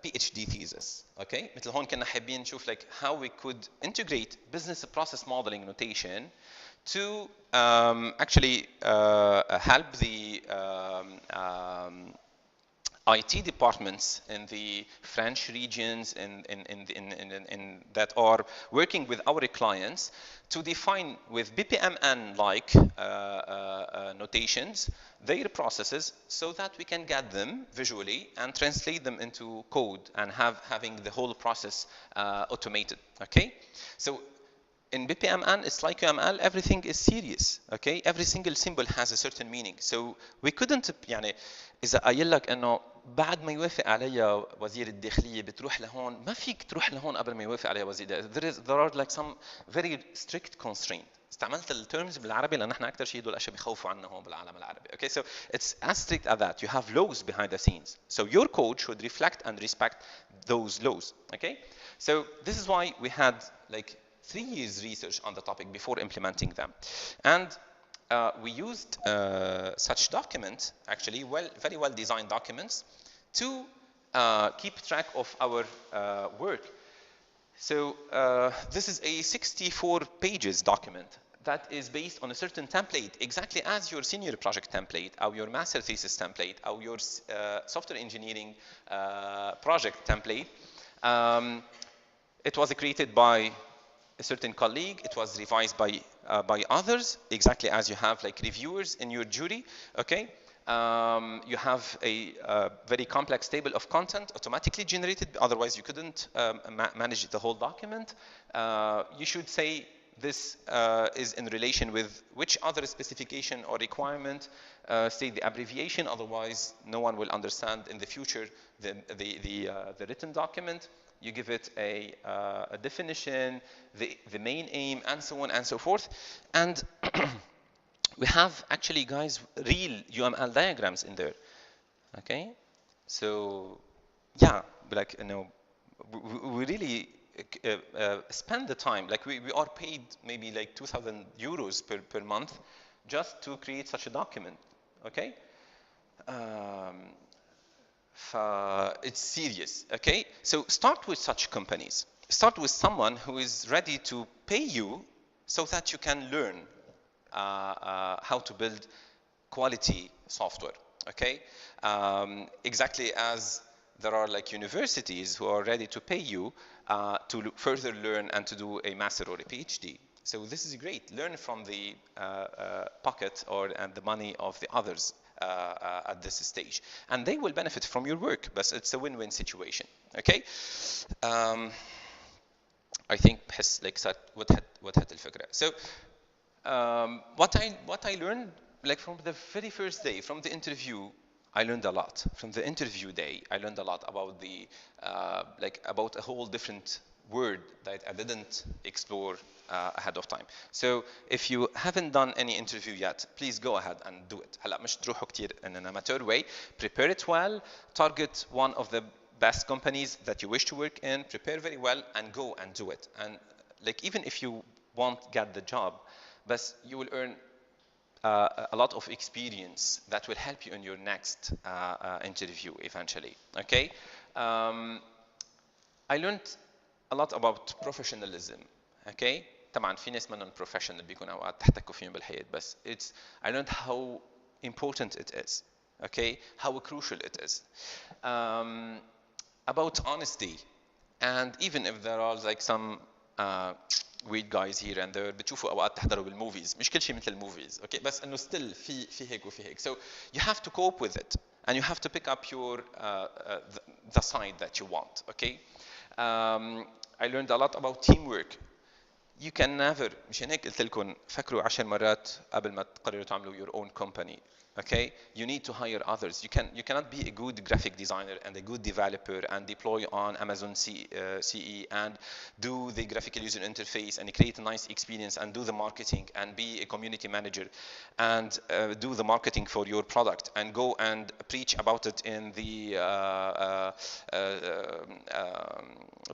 PhD thesis. Okay, مثل هون كنا حابين نشوف like how we could integrate business process modeling notation to actually help the IT departments in the French regions in that are working with our clients to define with BPMN-like notations their processes, so that we can get them visually and translate them into code and having the whole process automated. Okay, so in BPMN, it's like UML, everything is serious, okay? Every single symbol has a certain meaning. So we couldn't, يعني إذا قايل لك إنه بعد ما يوافق عليها وزير الداخلية بتروح لهون، ما فيك تروح لهون قبل ما يوافق عليها وزير الداخلية. There are like some very strict constraints. استعملت الترمز بالعربي لأن احنا أكثر شيء دول الأشياء بيخوفوا عنا هون بالعالم العربي. Okay, so it's as strict as that. You have laws behind the scenes. So your code should reflect and respect those laws. Okay, so this is why we had like 3 years research on the topic before implementing them. And we used such documents, actually very well designed documents, to keep track of our work. So this is a 64 pages document that is based on a certain template, exactly as your senior project template, or your master thesis template, or your software engineering project template. It was created by a certain colleague. It was revised by others, exactly as you have like reviewers in your jury. Okay, you have a very complex table of content automatically generated. Otherwise, you couldn't manage the whole document. You should say this is in relation with which other specification or requirement. Say the abbreviation. Otherwise, no one will understand in the future the written document. You give it a definition, the main aim, and so on and so forth. And we have actually, guys, real UML diagrams in there. Okay, so yeah, like we really spend the time. Like we are paid maybe like 2,000 euros per month just to create such a document. Okay. It's serious, okay? So start with such companies. Start with someone who is ready to pay you so that you can learn how to build quality software, okay? Exactly as there are like universities who are ready to pay you to further learn and to do a master or a PhD. So this is great. Learn from the pocket and the money of the others. At this stage, and they will benefit from your work, but it's a win-win situation. Okay, I think بحس like وضحت الفكرة. So what I learned like from the very first day, from the interview, I learned a lot. From the interview day, I learned a lot about the about a whole different word that I didn't explore ahead of time. So if you haven't done any interview yet, please go ahead and do it. هلا مش تروحوا كتير in an amateur way. Prepare it well. Target one of the best companies that you wish to work in. Prepare very well and go and do it. And like even if you won't get the job, but you will earn a lot of experience that will help you in your next interview eventually. Okay. I learned a lot about professionalism. Okay. طبعا في ناس منهم professional بيكون اوقات تحتكوا فيهم بالحياة بس I learned how important it is. Okay, how crucial it is. About honesty, and even if there are like some weird guys here and there بتشوفوا اوقات تحضروا بالموفيز مش كل شيء مثل الموفيز. Okay, بس انه still في هيك وفي هيك. So you have to cope with it and you have to pick up your the side that you want. Okay. I learned a lot about teamwork. You can never, مشان هيك قلت لكم فكروا 10 مرات قبل ما تقرروا تعملوا your own company. Okay, you need to hire others. You cannot be a good graphic designer and a good developer and deploy on Amazon CE and do the graphical user interface and create a nice experience and do the marketing and be a community manager and do the marketing for your product and go and preach about it in the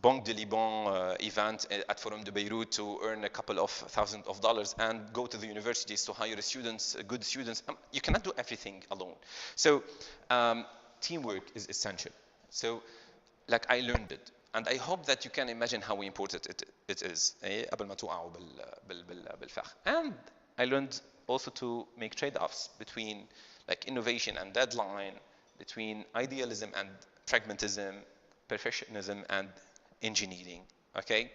Banque de Liban event at Forum de Beirut to earn a couple of thousands of dollars and go to the universities to hire students, good students. You cannot do everything alone. So teamwork is essential. So like I learned it. And I hope that you can imagine how important it is. قبل ما توقعوا بالفخ. And I learned also to make trade-offs between like innovation and deadline, between idealism and pragmatism, perfectionism and engineering. Okay,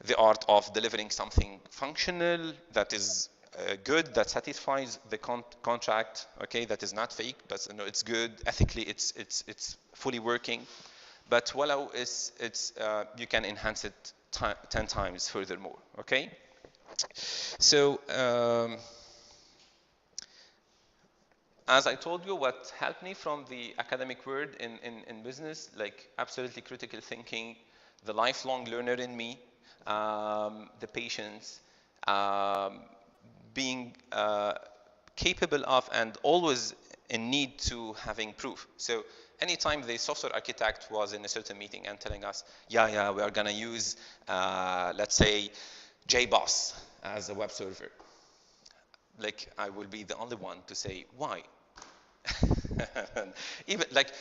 the art of delivering something functional that is good, that satisfies the contract. Okay, that is not fake, but no, it's good ethically. It's fully working. But ولو it's you can enhance it 10 times furthermore. Okay, so as I told you, what helped me from the academic world in business, like absolutely critical thinking, the lifelong learner in me, the patience, being capable of and always in need to having proof. So anytime the software architect was in a certain meeting and telling us, yeah, we are going to use, let's say, JBoss as a web server, like I will be the only one to say, why? Even like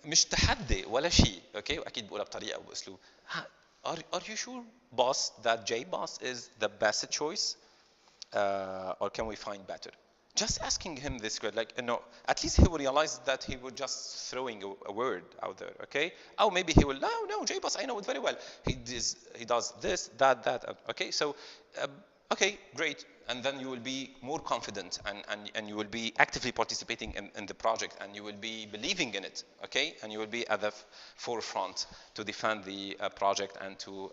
مش تحدي ولا شيء. Okay, واكيد بقولها بطريقه وباسلوب. Are you sure, boss, that JBoss is the best choice, or can we find better? Just asking him this question, like, no, at least he will realize that he was just throwing a word out there. Okay, or maybe he will, no, JBoss, I know it very well. He does this, that. Okay, so okay, great. And then you will be more confident and you will be actively participating in the project and you will be believing in it, okay? And you will be at the forefront to defend the project and to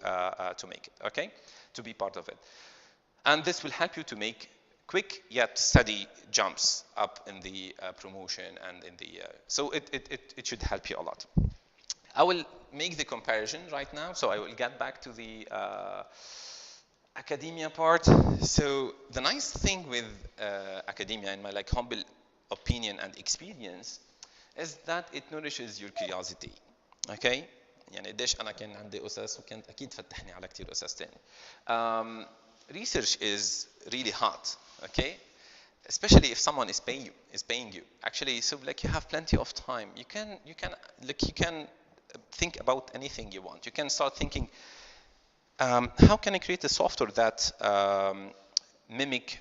make it, okay? To be part of it. And this will help you to make quick yet steady jumps up in the promotion and in the, so it should help you a lot. I will make the comparison right now, so I will get back to the academia part. So the nice thing with academia, in my like humble opinion and experience, is that it nourishes your curiosity. Okay? يعني قديش أنا كان عندي أسس وكانت أكيد فتحني على كتير أسس تاني. Research is really hot. Okay? Especially if someone is paying you. Actually, so like you have plenty of time. You can think about anything you want. You can start thinking, how can I create a software that mimic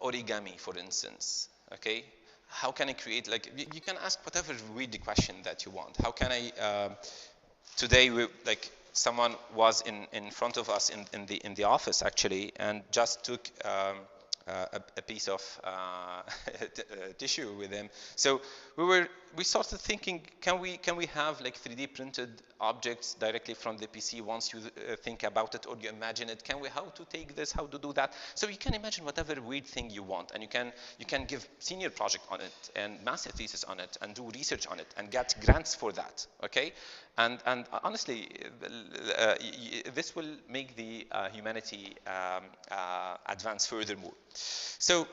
origami, for instance? Okay, how can I create, like, you can ask whatever weird question that you want. How can I today like someone was in front of us in the office actually and just took a piece of tissue with him. So we started thinking, can we have like 3D printed objects directly from the PC once you think about it or you imagine it? Can we, how to take this, how to do that? So you can imagine whatever weird thing you want, and you can give senior project on it and master thesis on it and do research on it and get grants for that. Okay, and honestly, this will make the humanity advance furthermore. So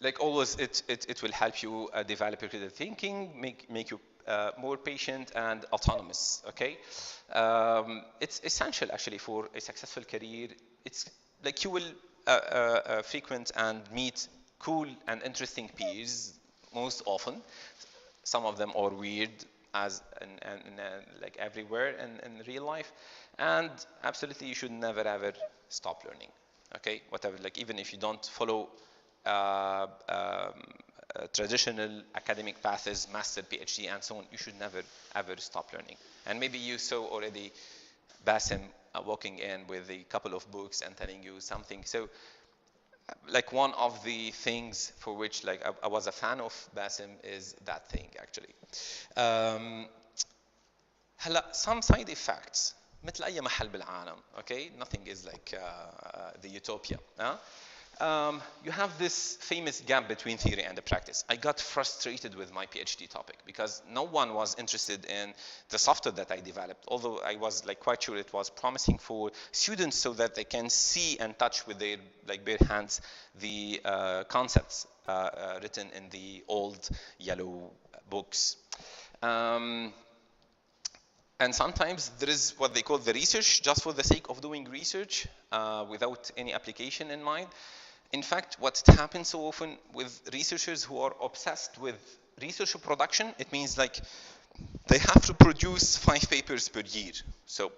like always, it will help you develop your critical thinking, make you more patient and autonomous. Okay, it's essential actually for a successful career. It's like you will frequent and meet cool and interesting peers most often. Some of them are weird, as like everywhere in real life, and absolutely you should never ever stop learning. Okay, whatever, like even if you don't follow traditional academic paths, master, PhD, and so on, you should never ever stop learning. And maybe you saw already Bassem walking in with a couple of books and telling you something. So like one of the things for which like I was a fan of Bassem is that thing actually. هلا some side effects مثل اي محل بالعالم. Okay, nothing is like the utopia. You have this famous gap between theory and the practice. I got frustrated with my PhD topic because no one was interested in the software that I developed, although I was like quite sure it was promising for students so that they can see and touch with their like bare hands the concepts written in the old yellow books. And sometimes there is what they call the research just for the sake of doing research without any application in mind. In fact, what happens so often with researchers who are obsessed with research production, it means like they have to produce 5 papers per year. So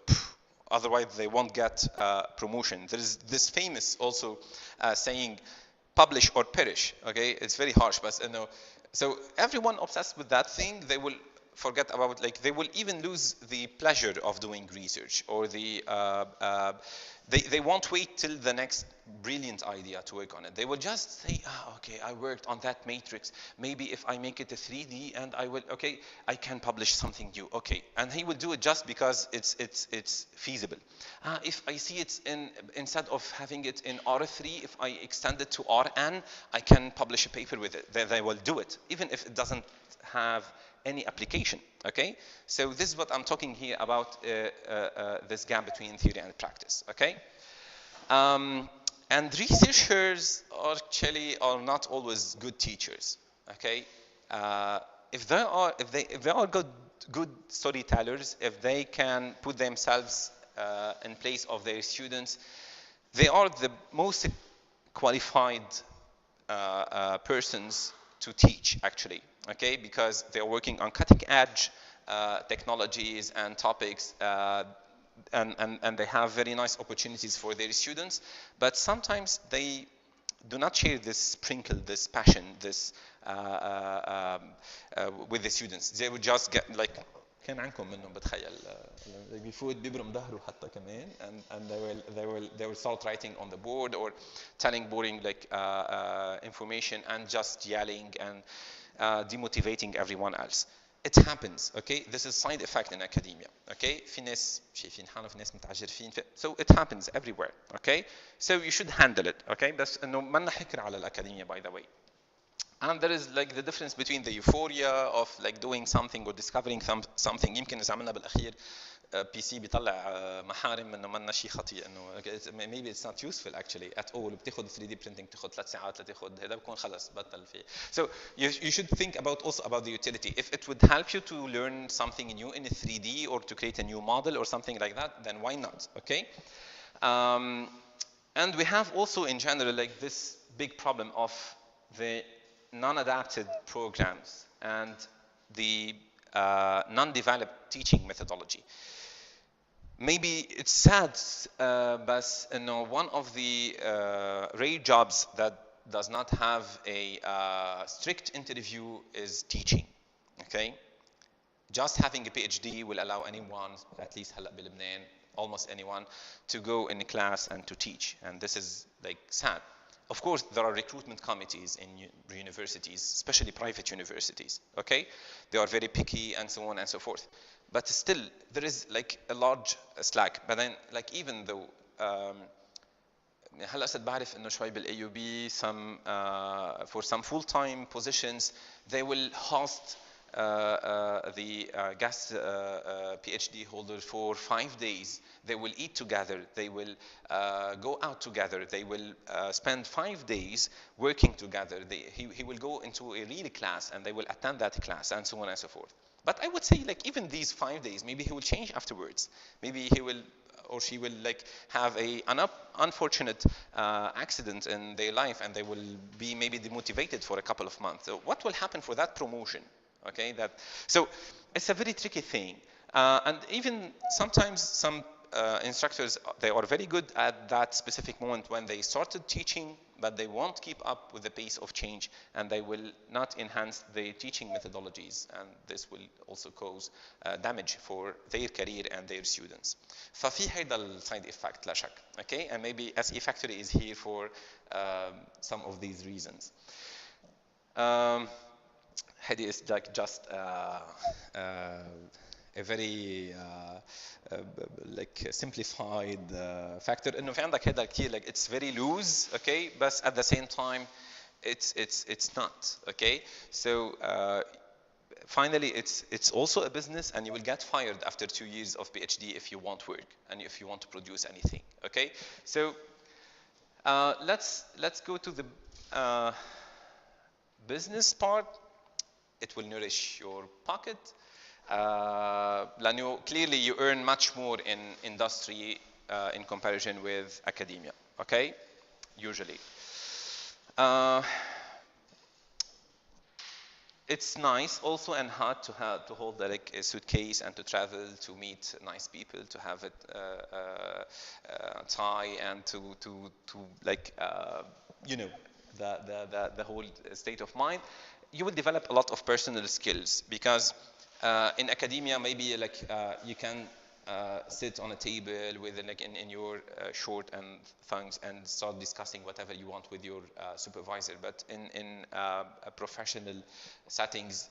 otherwise they won't get promotion. There is this famous also saying, publish or perish. Okay, it's very harsh, but no. So everyone obsessed with that thing, they will forget about, like, they will even lose the pleasure of doing research, or they won't wait till the next brilliant idea to work on it. They will just say, okay, I worked on that matrix. Maybe if I make it a 3D and I can publish something new. Okay, and he will do it just because it's feasible. If I see it instead of having it in R3, if I extend it to RN, I can publish a paper with it. Then they will do it, even if it doesn't have any application. Okay, so this is what I'm talking here about, this gap between theory and practice. Okay, and researchers actually are not always good teachers. Okay, if they are good storytellers, if they can put themselves in place of their students, they are the most qualified persons to teach, actually. Okay, because they are working on cutting edge technologies and topics, and they have very nice opportunities for their students, but sometimes they do not share this sprinkle, this passion, this with the students. They would just get like, كان عنكم منهم بتخيل بيفوت بيبرم ظهره حتى كمان, and they will start writing on the board or telling boring like information and just yelling and demotivating everyone else. It happens. Okay, this is side effect in academia. Okay, في ناس شايفين حالهم في ناس متعجرفين, so it happens everywhere. Okay, so you should handle it. Okay, بس انه ما لنا حكر على الأكاديمية, by the way. And there is like the difference between the euphoria of like doing something or discovering something. يمكن إذا عملنا بالأخير بي سي بيطلع محارم انه ما لنا شيء خطير, انه maybe it's not useful actually at all. بتاخذ 3D printing بتاخذ 3 ساعات لتاخذ هذا, بكون خلص بطل فيه. So you should think about also about the utility. If it would help you to learn something new in a 3D or to create a new model or something like that, then why not? Okay. And we have also in general like this big problem of the non-adapted programs and the non-developed teaching methodology. Maybe it's sad, but one of the rare jobs that does not have a strict interview is teaching. Okay, just having a PhD will allow anyone, at least هلا بلبنان, almost anyone, to go in a class and to teach, and this is like sad. Of course, there are recruitment committees in universities, especially private universities. Okay, they are very picky and so on and so forth. But still, there is like a large slack. But then, like, even though هلا صرت بعرف إنه شوي بالAUB some for some full-time positions they will host the guest PhD holder for 5 days. They will eat together. They will go out together. They will spend 5 days working together. He will go into a real class and they will attend that class and so on and so forth. But I would say like even these 5 days, maybe he will change afterwards. Maybe he will or she will like have an unfortunate accident in their life and they will be maybe demotivated for a couple of months. So what will happen for that promotion? Okay, so it's a very tricky thing, and even sometimes some instructors, they are very good at that specific moment when they started teaching, but they won't keep up with the pace of change and they will not enhance the teaching methodologies, and this will also cause damage for their career and their students. ففي هيدا السايد effect لا شك. Okay, and maybe SE Factory is here for some of these reasons. Hedy is like just a very like simplified factor انه في عندك هذا كتير like it's very loose, okay, but at the same time it's not, okay. So finally it's also a business, and you will get fired after 2 years of PhD if you want work and if you want to produce anything, okay. So let's go to the business part. It will nourish your pocket. Clearly you earn much more in industry in comparison with academia, okay, usually. It's nice also and hard to hold like a suitcase and to travel, to meet nice people, to have a tie, and to like you know, the whole state of mind. You will develop a lot of personal skills because in academia maybe like you can sit on a table with like in your short and thongs and start discussing whatever you want with your supervisor, but in professional settings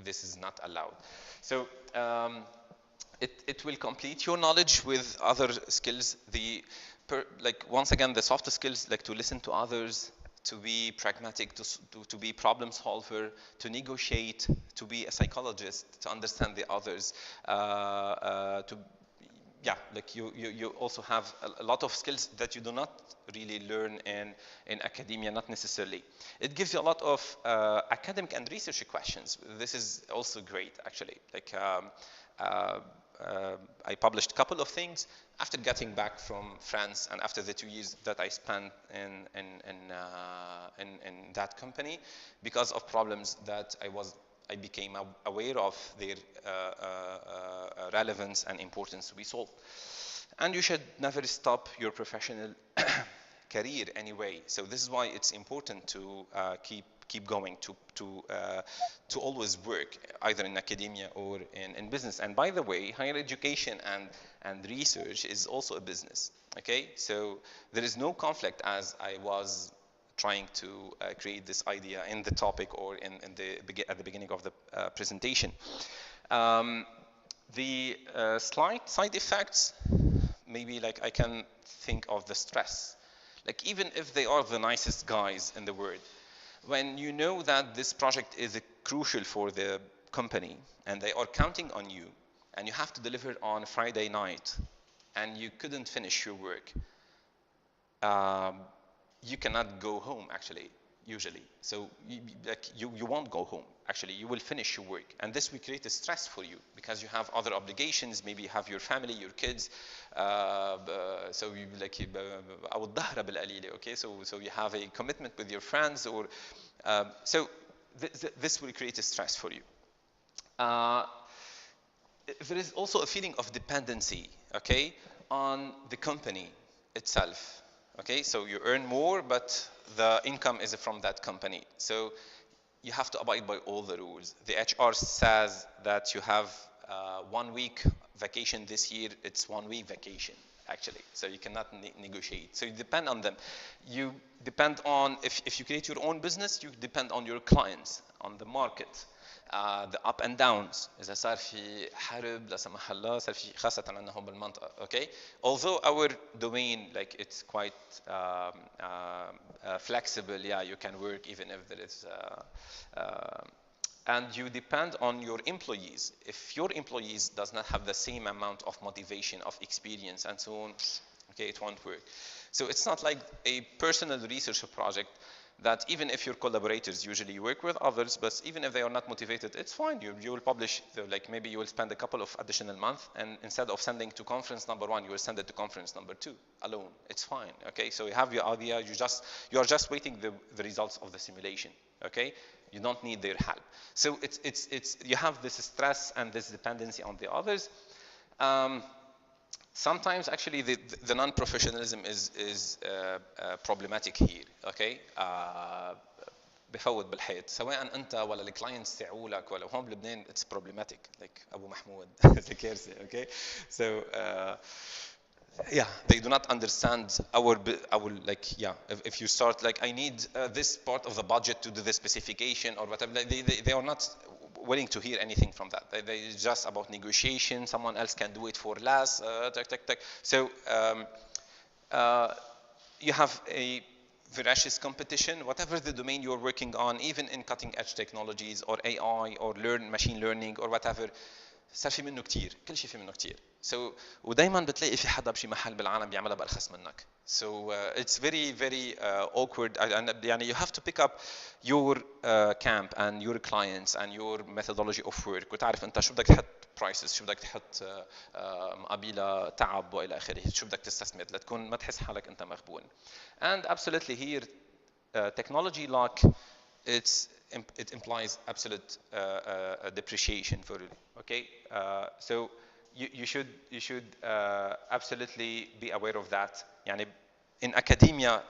this is not allowed. So it will complete your knowledge with other skills. Like once again, the soft skills, like to listen to others, to be pragmatic, to be problem solver, to negotiate, to be a psychologist, to understand the others, like you also have a lot of skills that you do not really learn in academia, not necessarily. It gives you a lot of academic and research questions. This is also great, actually. Like I published a couple of things after getting back from France and after the 2 years that I spent in that company, because of problems that I became aware of their relevance and importance to be solved. And you should never stop your professional career anyway. So this is why it's important to keep going, to always work either in academia or in business. And by the way, higher education and research is also a business. Okay, so there is no conflict, as I was trying to create this idea in the topic or at the beginning of the presentation. The side effects, maybe like I can think of the stress. Like even if they are the nicest guys in the world, when you know that this project is crucial for the company and they are counting on you and you have to deliver on Friday night and you couldn't finish your work, you cannot go home actually, usually. So you won't go home. Actually, you will finish your work, and this will create a stress for you because you have other obligations. Maybe you have your family, your kids. So you like أو الظهر بالقليلة. Okay, so you have a commitment with your friends, or so this will create a stress for you. There is also a feeling of dependency, okay, on the company itself. Okay, so you earn more, but the income is from that company. So you have to abide by all the rules. The HR says that you have 1 week vacation this year. It's 1 week vacation, actually. So you cannot negotiate. So you depend on them. You depend on, if you create your own business, you depend on your clients, on the market. The up and downs. إذا صار في حرب لا سمح الله صار في خاصة عندنا هون بالمنطقة. Okay. Although our domain, like it's quite flexible. Yeah, you can work even if there is. And you depend on your employees. If your employees does not have the same amount of motivation, of experience, and so on, okay, it won't work. So it's not like a personal research project that even if your collaborators usually work with others, but even if they are not motivated, it's fine. You will publish, like maybe you will spend a couple of additional months, and instead of sending to conference number 1, you will send it to conference number 2 alone. It's fine. Okay, so you have your idea. You are just waiting the results of the simulation. Okay, you don't need their help. So it's you have this stress and this dependency on the others. Sometimes actually the non-professionalism is problematic here. Okay, بفوت بالحيط سواء انت ولا الكلاينتس تاعولك ولا هون بلبنان it's problematic, like ابو محمود. It's a كارثه. Okay, so yeah, they do not understand our like, yeah, if you start like I need this part of the budget to do the specification or whatever, they are not willing to hear anything from that. It's just about negotiation. Someone else can do it for less. So you have a voracious competition, whatever the domain you're working on, even in cutting edge technologies or AI or machine learning or whatever. صار في منه كتير، كل شيء في منه كتير. So ودايما بتلاقي في حدا بشي محل بالعالم بيعملها بأرخص منك. So it's very very awkward. And يعني you have to pick up your camp and your clients and your methodology of work وتعرف انت شو بدك تحط prices، شو بدك تحط مقابل تعب والى اخره، شو بدك تستثمر لتكون ما تحس حالك انت مغبون. And absolutely here technology lock it implies absolute depreciation for you. Okay, so you should absolutely be aware of that. يعني in academia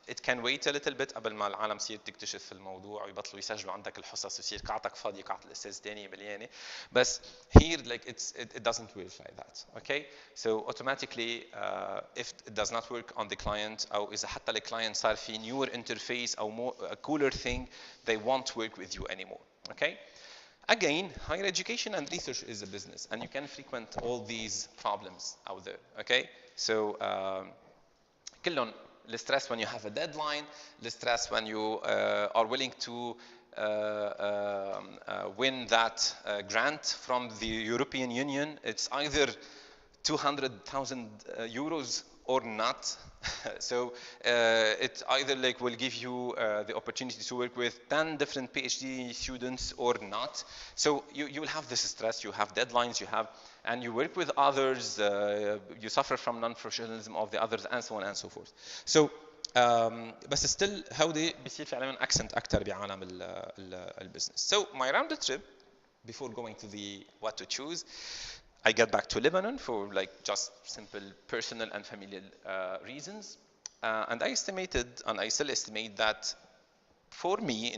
it can wait a little bit قبل ما العالم تصير تكتشف الموضوع ويبطلوا يسجلوا عندك الحصص ويصير قاعتك فاضيه قاعه الاستاذ تاني مليانه. بس here like it doesn't work like that. Okay, so automatically if it does not work on the client او اذا حتى الكلاينت صار في newer interface او a cooler thing, they won't work with you anymore. Okay, again higher education and research is a business and you can frequent all these problems out there. Okay, so كلهم the stress when you have a deadline, the stress when you are willing to win that grant from the European Union. It's either 200,000 euros or not. So it either like will give you the opportunity to work with 10 different PhD students or not. So you will have this stress, you have deadlines, and you work with others, you suffer from non-professionalism of the others and so on and so forth. So بس still هودي بيصير في عليهم accent أكتر بعالم البزنس. So my round trip before going to the what to choose, I got back to Lebanon for like just simple personal and familial reasons, and I estimated, and I still estimate that for me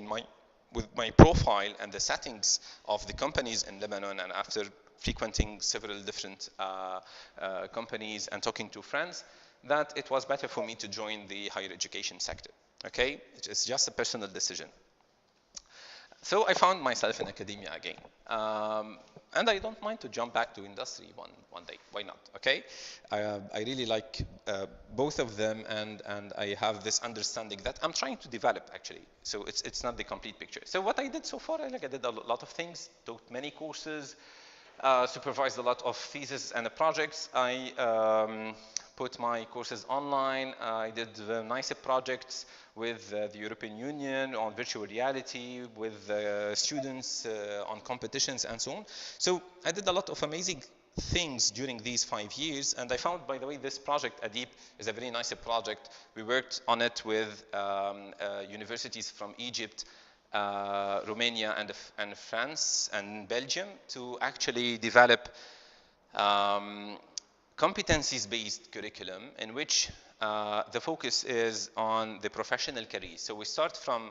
with my profile and the settings of the companies in Lebanon, and after frequenting several different companies and talking to friends, that it was better for me to join the higher education sector. Okay, it's just a personal decision. So I found myself in academia again. And I don't mind to jump back to industry one day. Why not? Okay, I really like both of them, and I have this understanding that I'm trying to develop actually. So it's not the complete picture. So what I did so far, I did a lot of things, took many courses, supervised a lot of theses and projects. I put my courses online. I did nice projects with the European Union on virtual reality, with students on competitions and so on. So I did a lot of amazing things during these 5 years, and I found, by the way, this project, ADIP, is a very nice project. We worked on it with universities from Egypt, Romania, and France, and Belgium to actually develop competencies-based curriculum in which the focus is on the professional career. So we start from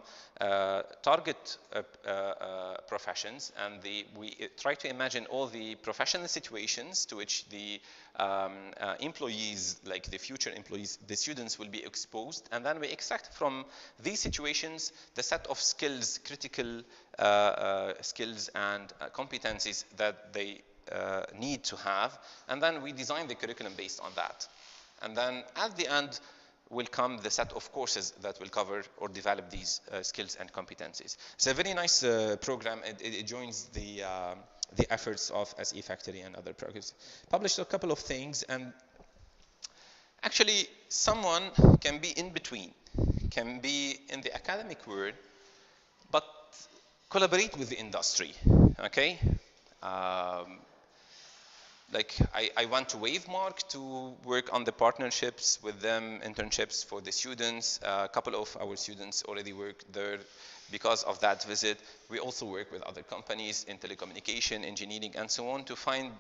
target professions, and we try to imagine all the professional situations to which the employees, like the future employees, the students will be exposed, and then we extract from these situations the set of skills, critical skills and competencies that they need to have, and then we design the curriculum based on that. And then at the end will come the set of courses that will cover or develop these skills and competencies. It's a very nice program. It joins the efforts of SE Factory and other programs. Published a couple of things, and actually someone can be in between, can be in the academic world, but collaborate with the industry, okay? Like I went to Wavemark to work on the partnerships with them, internships for the students. A couple of our students already work there because of that visit. We also work with other companies in telecommunication, engineering, and so on to find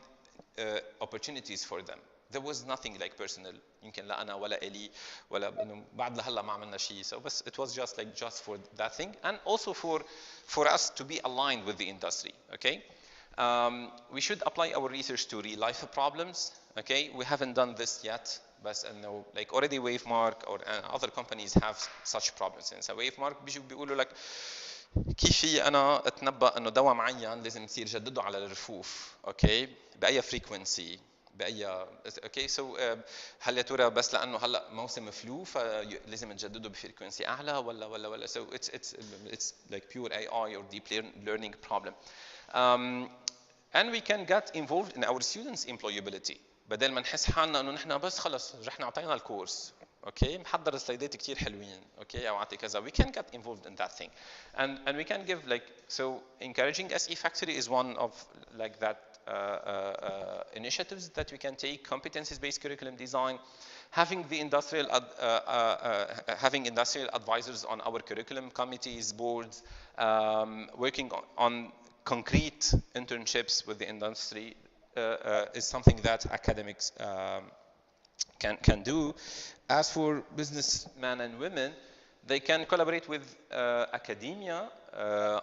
opportunities for them. There was nothing like personal. يمكن لا أنا ولا إلي ولا إنه بعد لهلا ما عملنا شيء. So but it was just for that thing, and also for us to be aligned with the industry. Okay. We should apply our research to real life problems. Okay, we haven't done this yet, but no, like already Wavemark or other companies have such problems. And so Wavemark بيجوا بيقولوا لك كيف في انا اتنبأ انه دواء معين لازم يصير جدده على الرفوف، اوكي، باي فريكونسي، باي، اوكي، سو هل يا ترى بس لانه هلا موسم فلو فلازم تجدده بفريكونسي اعلى ولا سو it's like pure AI or deep learning problem. And we can get involved in our students employability بدل ما نحس حالنا انه نحن بس خلص رحنا اعطينا الكورس، اوكي، محضر سلايدات كثير حلوين، اوكي، او اعطي كذا. We can get involved in that thing, and we can give like, so encouraging SE Factory is one of like that initiatives that we can take. Competencies based curriculum design, having the having industrial advisors on our curriculum committees, boards, working on concrete internships with the industry is something that academics can do. As for businessmen and women, they can collaborate with academia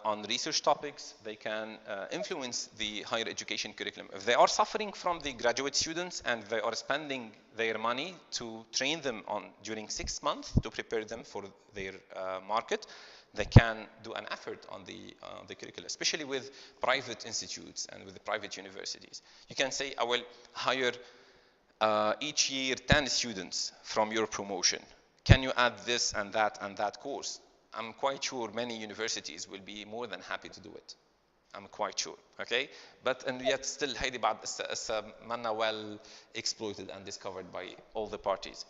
on research topics. They can influence the higher education curriculum. If they are suffering from the graduate students and they are spending their money to train them on during 6 months to prepare them for their market, they can do an effort on the curriculum, especially with private institutes and with the private universities. You can say, I will hire each year 10 students from your promotion. Can you add this and that course? I'm quite sure many universities will be more than happy to do it. I'm quite sure, okay? But and yet still هيدي بعد منا well exploited and discovered by all the parties.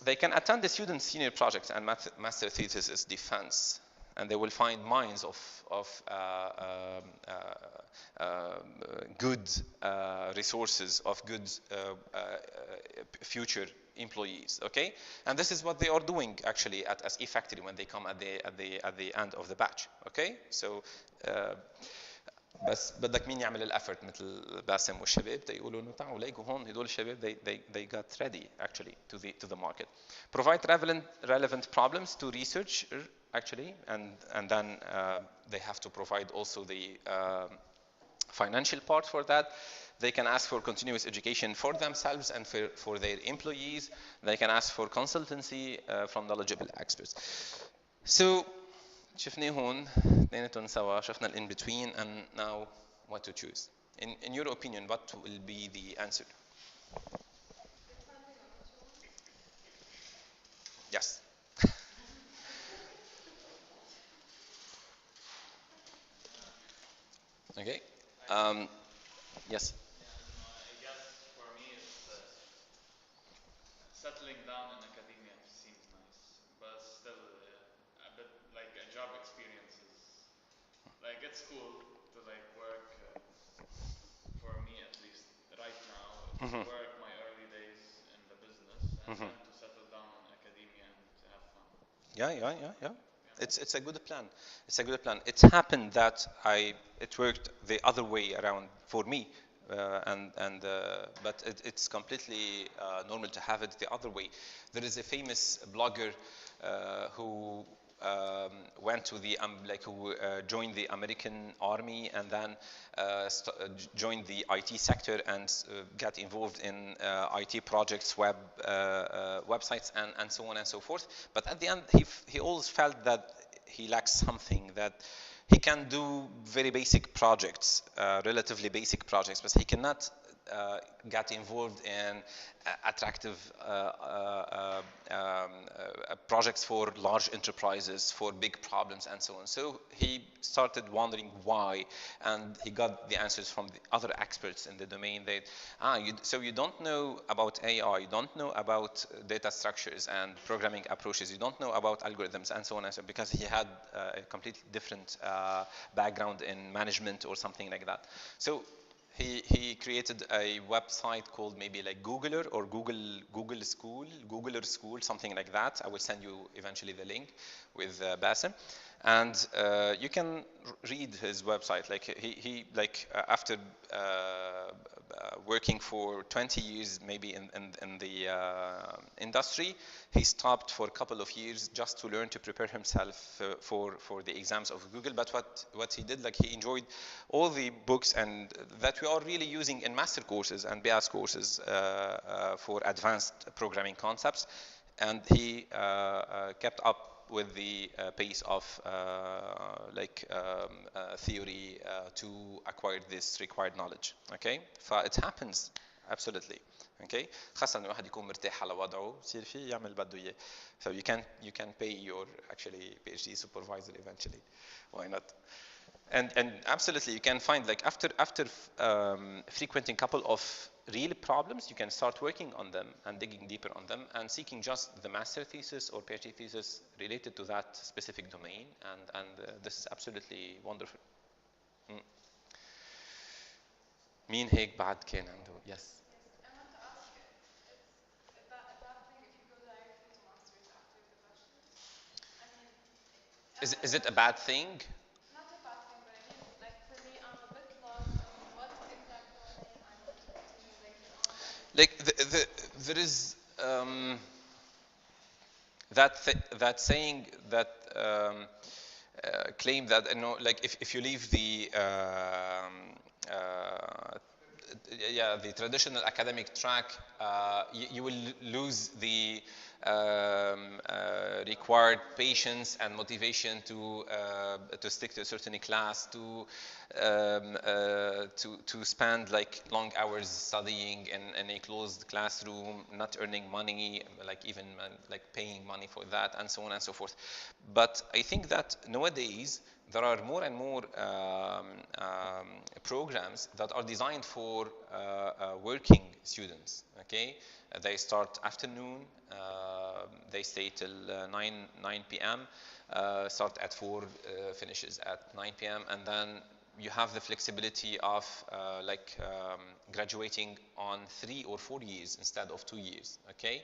They can attend the student senior projects and master thesis defense, and they will find minds of good resources, of good future employees, okay? And this is what they are doing actually at SE Factory when they come at the end of the batch, okay? So بس بدك مين يعمل الافورت مثل باسم والشباب تيقولوا انه تعالوا ليكوا هون هدول الشباب they got ready actually to the market. Provide relevant problems to research actually, and then they have to provide also the financial part for that. They can ask for continuous education for themselves and for their employees. They can ask for consultancy from knowledgeable experts. So شفنا هون اثنيناتهم سوا شفنا in between, and now what to choose. In your opinion, what will be the answer? Yes. Okay. Yes. I guess for me it's settling down in academia seems nice, but still a bit like a job experience is like it's cool to like work. For me at least right now, to work my early days in the business and then to settle down in academia and to have fun. Yeah. It's a good plan. It's a good plan. It happened that it worked the other way around for me, but it's completely normal to have it the other way. There is a famous blogger who went to the who joined the American Army and then joined the IT sector and got involved in IT projects, websites, and so on and so forth. But at the end, he always felt that he lacks something, that he can do very basic projects, relatively basic projects, but he cannot get involved in attractive projects for large enterprises, for big problems, and so on. So he started wondering why, and he got the answers from the other experts in the domain that, so you don't know about AI, you don't know about data structures and programming approaches, you don't know about algorithms, and so on and so on, because he had a completely different background in management or something like that. So he created a website called maybe like Googler or Googler School, something like that. I will send you eventually the link with Bassem, and you can read his website. Like he after working for 20 years maybe in the industry, he stopped for a couple of years just to learn to prepare himself for the exams of Google. But what he did, like he enjoyed all the books and that we are really using in master courses and BS courses for advanced programming concepts, and he kept up with the pace of theory to acquire this required knowledge. Okay, it happens absolutely. Okay, خاصة إن الواحد يكون مرتاح على وضعه يصير فيه يعمل بده إياه. So you can pay your actually PhD supervisor eventually. Why not? And absolutely, you can find like after frequenting a couple of real problems, you can start working on them and digging deeper on them and seeking just the master thesis or PhD thesis related to that specific domain. And this is absolutely wonderful. مين هيك بعد كان عنده yes. I want to ask, it's a bad thing if you go directly to masters after the bachelor's. I mean, Is it a bad thing? not a bad thing, but I mean, like for me, I'm a bit lost on what exact domain I want to continue later on. Like there is that saying that claim that like if you leave the the traditional academic track, you will lose the required patience and motivation to stick to a certain class, to spend like long hours studying in a closed classroom, not earning money, like even like paying money for that, and so on and so forth. But I think that nowadays there are more and more programs that are designed for working students. Okay, they start afternoon, they stay till 9 p.m. Start at 4, finishes at 9 p.m. and then you have the flexibility of graduating on 3 or 4 years instead of 2 years. Okay,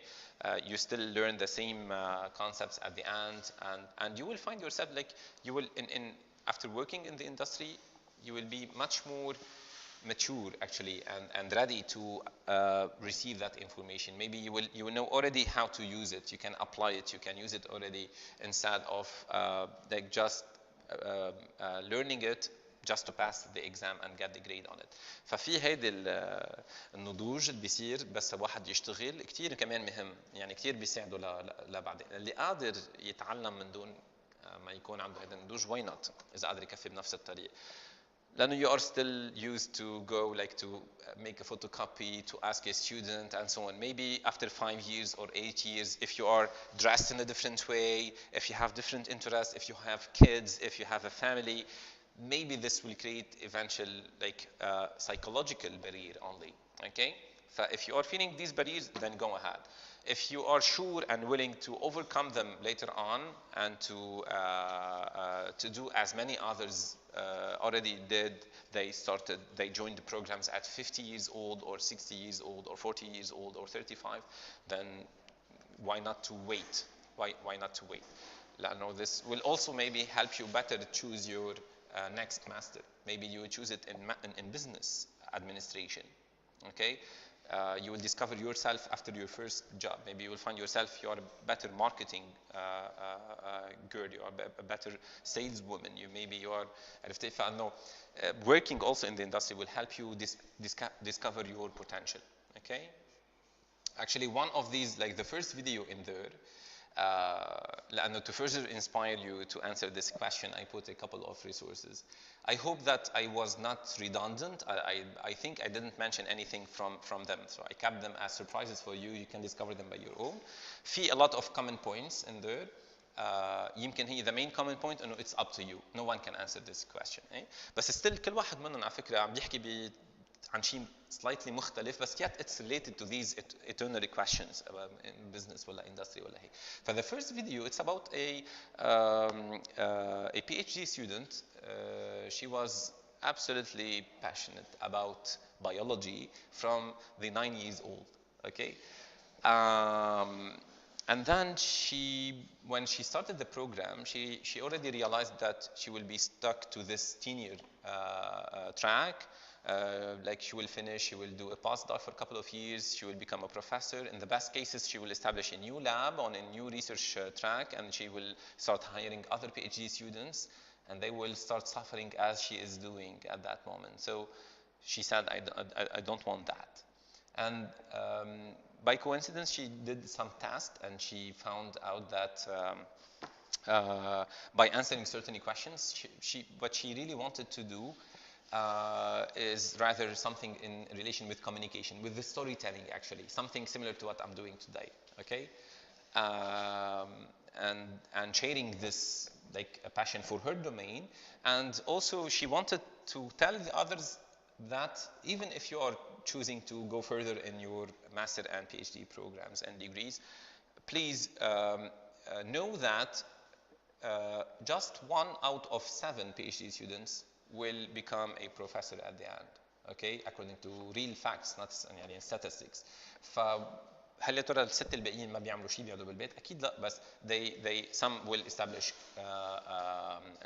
you still learn the same concepts at the end, and you will find yourself like you will after working in the industry, you will be much more mature actually and ready to receive that information. Maybe you will know already how to use it. You can apply it. You can use it already instead of like just learning it just to pass the exam and get the grade on it. ففي هيدي النضوج اللي بيصير بس الواحد يشتغل كتير كمان مهم، يعني كتير بيساعده لبعدين. اللي قادر يتعلم من دون ما يكون عنده هذا النضوج why not إذا قادر يكفي بنفس الطريق. لأنه you are still used to go like to make a photocopy, to ask a student and so on. Maybe after 5 years or 8 years, if you are dressed in a different way, if you have different interests, if you have kids, if you have a family, maybe this will create eventual like psychological barrier only. Okay, so if you are feeling these barriers, then go ahead. If you are sure and willing to overcome them later on and to do as many others already did, they joined the programs at 50 years old or 60 years old or 40 years old or 35, then why not to wait? Why not to wait? This will also maybe help you better choose your next master. Maybe you will choose it in business administration. Okay, you will discover yourself after your first job. Maybe you will find yourself you are a better marketing girl, you are a better saleswoman. Maybe you are working also in the industry will help you discover your potential. Okay, actually one of these, like the first video in there, to further inspire you to answer this question, I put a couple of resources. I hope that I was not redundant. I think I didn't mention anything from them, so I kept them as surprises for you. You can discover them by your own. في a lot of common points in there. يمكن هي the main common point انه it's up to you. No one can answer this question. بس still كل واحد منهم على فكرة عم بيحكي عن شيء slightly مختلف بس yet it's related to these eternal questions in business ولا industry ولا هيك. For the first video it's about a PhD student. She was absolutely passionate about biology from the 9 years old. Okay. And then when she started the program, she already realized that she will be stuck to this tenure track. Like she will finish, she will do a postdoc for a couple of years, she will become a professor. In the best cases, she will establish a new lab on a new research track, and she will start hiring other PhD students, and they will start suffering as she is doing at that moment. So she said, I don't want that. And by coincidence, she did some tests, and she found out that by answering certain questions. What she really wanted to do is rather something in relation with communication, with the storytelling actually, something similar to what I'm doing today, okay? And sharing this like a passion for her domain, and also she wanted to tell the others that even if you are choosing to go further in your master and PhD programs and degrees, please know that just 1 out of 7 PhD students will become a professor at the end, okay, according to real facts, not يعني statistics. هل يا ترى الستة الباقيين ما بيعملوا شيء بيقعدوا بالبيت؟ أكيد لا، بس some will establish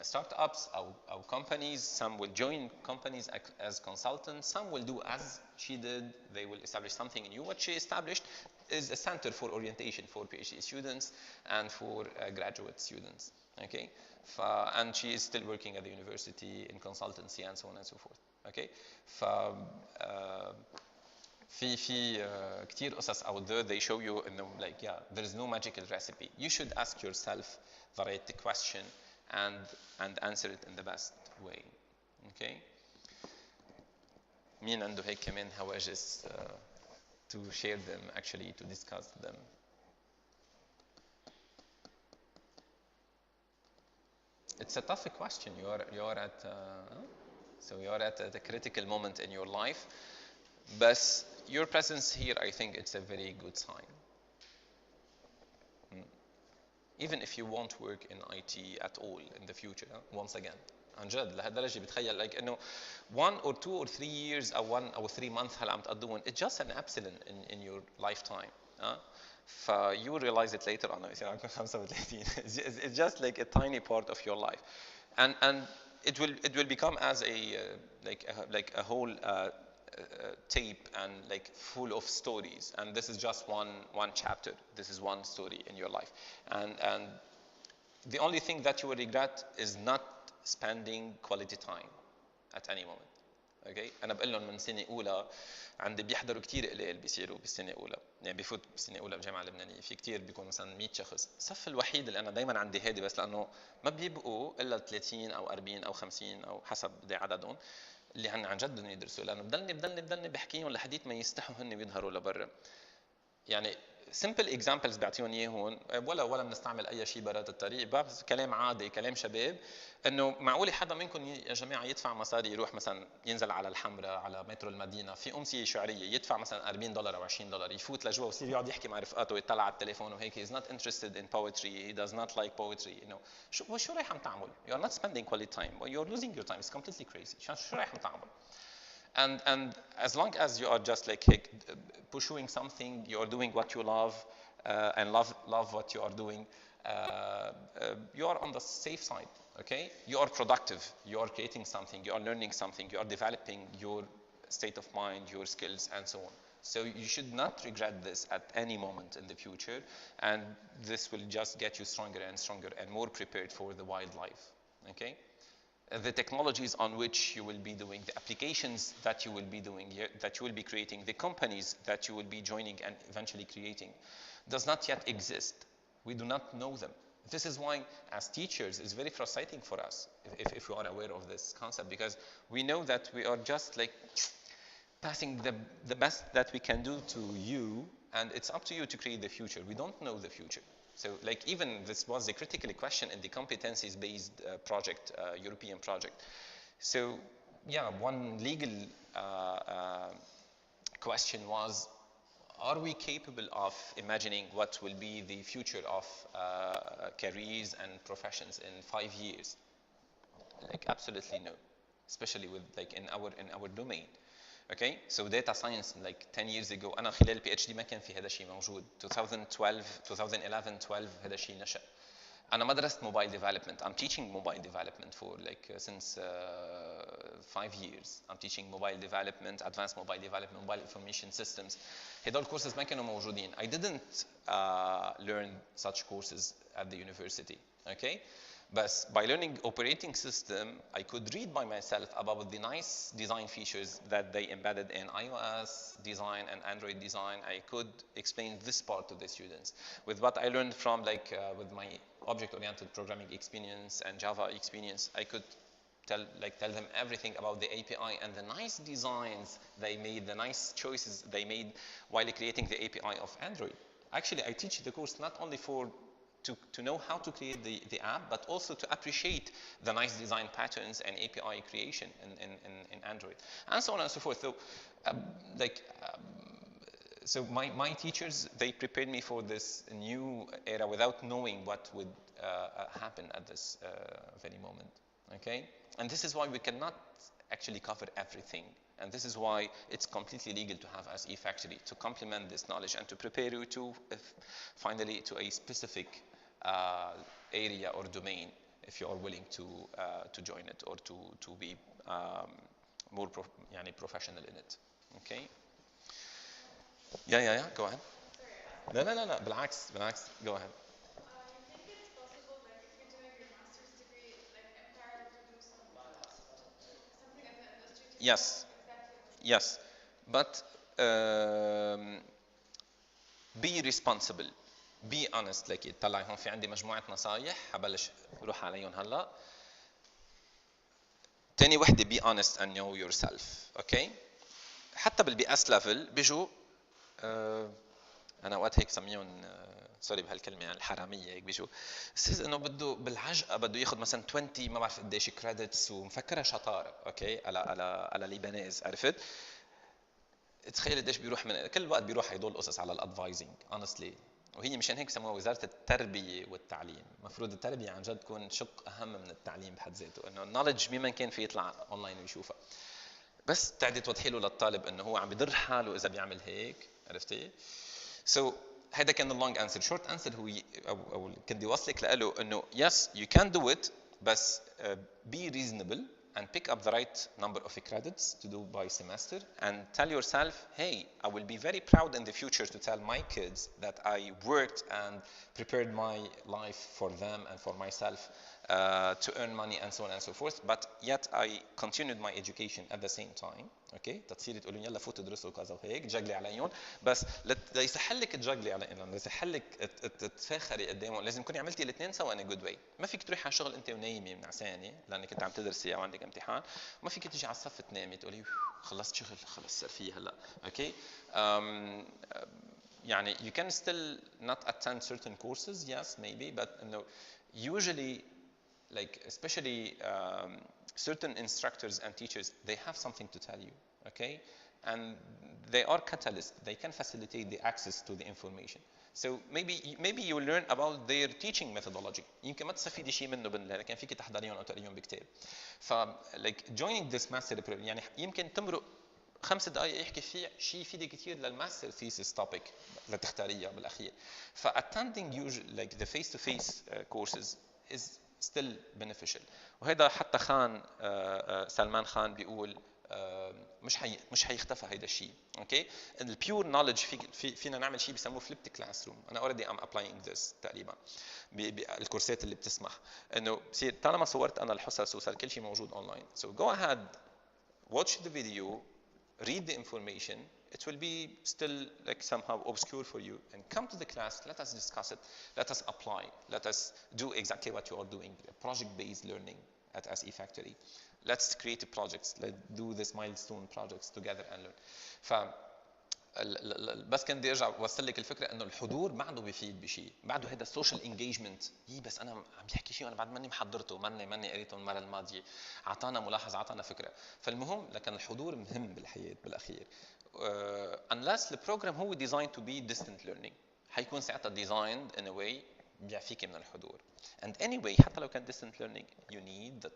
startups أو companies, some will join companies as consultants, some will do as she did, they will establish something new. What she established is a center for orientation for PhD students and for graduate students, okay? And she is still working at the university in consultancy and so on and so forth, okay? في كتير قصص out there they show you انه like yeah there is no magical recipe. You should ask yourself the right question and answer it in the best way, okay? مين عنده هيك كمان هواجس to share them, actually to discuss them? It's a tough question. You're at at a critical moment in your life, but your presence here, I think it's a very good sign. Even if you won't work in IT at all in the future, once again, عن جد لهالدرجة بتخيل like إنه 1 or 2 or 3 years أو 1 or 3 months هلا عم تقضون, it's just an epsilon in your lifetime. You will realize it later on. يصير عندكم 35. It's just like a tiny part of your life, and it will become as a like a whole tape and like full of stories, and this is just one chapter. This is one story in your life, and the only thing that you will regret is not spending quality time at any moment. Okay, انا بقول لهم من سنه اولى عندي بيحضروا كثير قليل بيصيروا بالسنه الاولى، يعني بفوت بالسنه الاولى بجامعه لبنانيه في كثير بيكونوا مثلا 100 شخص. الصف الوحيد اللي انا دائما عندي هادي بس لانه ما بيبقوا الا 30 او 40 او 50 او حسب عددهم اللي عن جد بدهم يدرسوا، لانه بضلني بحكيهم لحديت ما يستحوا هن ويظهروا لبرا. يعني simple examples بعطيهم اياه هون، ولا بنستعمل اي شيء برات الطريق، بس كلام عادي كلام شباب. انه معقول حدا منكم يا جماعه يدفع مصاري يروح مثلا ينزل على الحمراء على مترو المدينه في امسيه شعريه يدفع مثلا $40 او $20 يفوت لجوا ويصير يقعد يحكي مع رفقاته ويطلع على التليفون وهيك. he's not interested in poetry, he does not like poetry, you know. شو رايح عم تعمل؟ you are not spending quality time, you're losing your time, it's completely crazy. شو رايح عم تعمل؟ And as long as you are just like pursuing something, you are doing what you love and love what you are doing, you are on the safe side, okay? You are productive, you are creating something, you are learning something, you are developing your state of mind, your skills, and so on. So you should not regret this at any moment in the future, and this will just get you stronger and stronger and more prepared for the wildlife, okay? The technologies on which you will be doing, the applications that you will be doing, that you will be creating, the companies that you will be joining and eventually creating, does not yet exist. We do not know them. This is why, as teachers, it's very frustrating for us if we are aware of this concept, because we know that we are just like passing the best that we can do to you, and it's up to you to create the future. We don't know the future. So like even this was a critical question in the competencies-based project, European project. So yeah, one legal question was, are we capable of imagining what will be the future of careers and professions in 5 years? Like absolutely no, especially with like in our domain. Okay, so data science like 10 years ago أنا خلال PhD ما كان في هذا الشيء موجود. 2012 2011 هذا الشيء نشأ. أنا ما درست mobile development. I'm teaching mobile development for like since 5 years. I'm teaching mobile development, advanced mobile development, mobile information systems. هدول courses ما كانوا موجودين. I didn't learn such courses at the university. Okay, But by learning operating system, I could read by myself about the nice design features that they embedded in iOS design and Android design. I could explain this part to the students. With what I learned from with my object-oriented programming experience and Java experience, I could tell them everything about the API and the nice designs they made, the nice choices they made while creating the API of Android. Actually, I teach the course not only to know how to create the app, but also to appreciate the nice design patterns and API creation in Android, and so on and so forth. So my teachers, they prepared me for this new era without knowing what would happen at this very moment. Okay, and this is why we cannot actually cover everything. And this is why it's completely legal to have as eFactory to complement this knowledge and to prepare you to finally to a specific area or domain if you are willing to join it or to be more professional in it. Okay. Yeah. Go ahead. Sorry, No. بالعكس. Go ahead. you think it's possible, like, if you're doing your master's degree, like, in parallel to do something in the industry to Yes. know exactly what's Yes, but be responsible, be honest. like طلعي هون في عندي مجموعة نصايح حبلش روح عليهم هلا. تاني وحدة be honest and know yourself. Okay. حتى بالبي اس ليفل بيجوا انا اوقات هيك سميهم سوري بهالكلمه يعني الحراميه هيك بيجوا استاذ انه بده بالعجقه بده ياخذ مثلا 20 ما بعرف قديش كريدتس ومفكرها شطاره. اوكي على ليبانيز عرفت. تخيل قديش بيروح من كل وقت بيروح هدول القصص على الادفايزنج honestly. وهي مشان هيك سموها وزاره التربيه والتعليم. المفروض التربيه عن جد تكون شق اهم من التعليم بحد ذاته. انه النولج مين ما كان في يطلع اونلاين ويشوفها. بس تعدي توضحي له للطالب انه هو عم بيضر حاله اذا بيعمل هيك. عرفتي؟ سو هذا كان اللونج انسر. شورت انسر هو او كنت بدي اوصلك له انه yes you can do it بس be reasonable and pick up the right number of credits to do by semester and tell yourself, hey, I will be very proud in the future to tell my kids that I worked and prepared my life for them and for myself to earn money and so on and so forth, but yet I continued my education at the same time. اوكي تصيري تقولوا يلا فوتوا ادرسوا كذا وهيك تجقلي عليهم بس ليسهل لك تجقلي عليهم ليسهل لك تتفاخري قدامهم لازم تكوني عملتي الاثنين سوا ان جود واي. ما فيك تروحي على الشغل انت ونايمه نعسانه لانك انت عم تدرسي او عندك امتحان وما فيك تيجي على الصف تنامي تقولي خلصت شغل خلص صار في هلا. اوكي يعني you can still not attend certain courses, yes maybe, but no, usually like especially certain instructors and teachers, they have something to tell you, okay? And they are catalysts. They can facilitate the access to the information. So maybe you learn about their teaching methodology. يمكن ما تستفيدي شيء منه لكن فيك تحضريهم او تقريهم بكتاب. ف like joining this master program يعني يمكن تمرق 5 دقائق يحكي فيه شيء يفيدك كثير للماستر ثيسيس توبيك لتختاريها بالاخير. ف attending usually like the face-to-face courses is still beneficial. وهذا حتى خان سلمان خان بيقول مش حيختفى هيدا الشيء. اوكي البيور نوليدج فينا نعمل شيء بيسموه فليبت كلاس روم. انا اوريدي ام ابلاينج ذس تقريبا بالكورسات اللي بتسمح انه بصير طالما صورت انا الحصص وصار كل شيء موجود اونلاين. So go ahead, watch the video, read the information. It will be still like somehow obscure for you, and come to the class. Let us discuss it. Let us apply. Let us do exactly what you are doing. Project-based learning at SE Factory. Let's create projects. Let's do this milestone projects together and learn. بس كان بدي ارجع اوصل لك الفكره انه الحضور بعده بيفيد بشيء. بعده هذا السوشيال انجيجمنت. بس انا عم بحكي شيء وانا بعد ماني محضرته ماني قريته المره الماضيه. اعطانا ملاحظه اعطانا فكره. فالمهم لكن الحضور مهم بالحياه بالاخير. unless the program هو designed to be distant learning حيكون ساعتها designed in a way بيعفيك من الحضور. And anyway حتى لو كان distant learning you need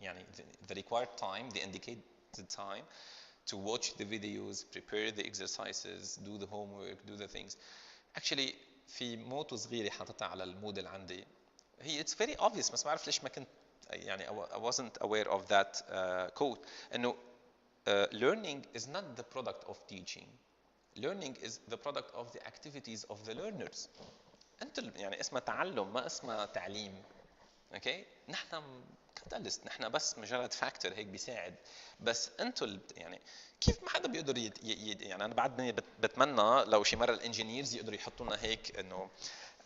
يعني the required time, the indicated time to watch the videos, prepare the exercises, do the homework, do the things. Actually في موتو صغيرة حاطتها على الموديل عندي. هي it's very obvious بس ما بعرف ليش ما كنت يعني I wasn't aware of that quote. إنه learning is not the product of teaching. Learning is the product of the activities of the learners. انت يعني اسمها تعلم ما اسمها تعليم. اوكي نحن كاتاليست، نحن بس مجرد فاكتور هيك بيساعد. بس انتم يعني كيف ما حدا بيقدر يعني انا بعدني بتمنى لو شي مره الانجينيرز يقدروا يحطوا لنا هيك انه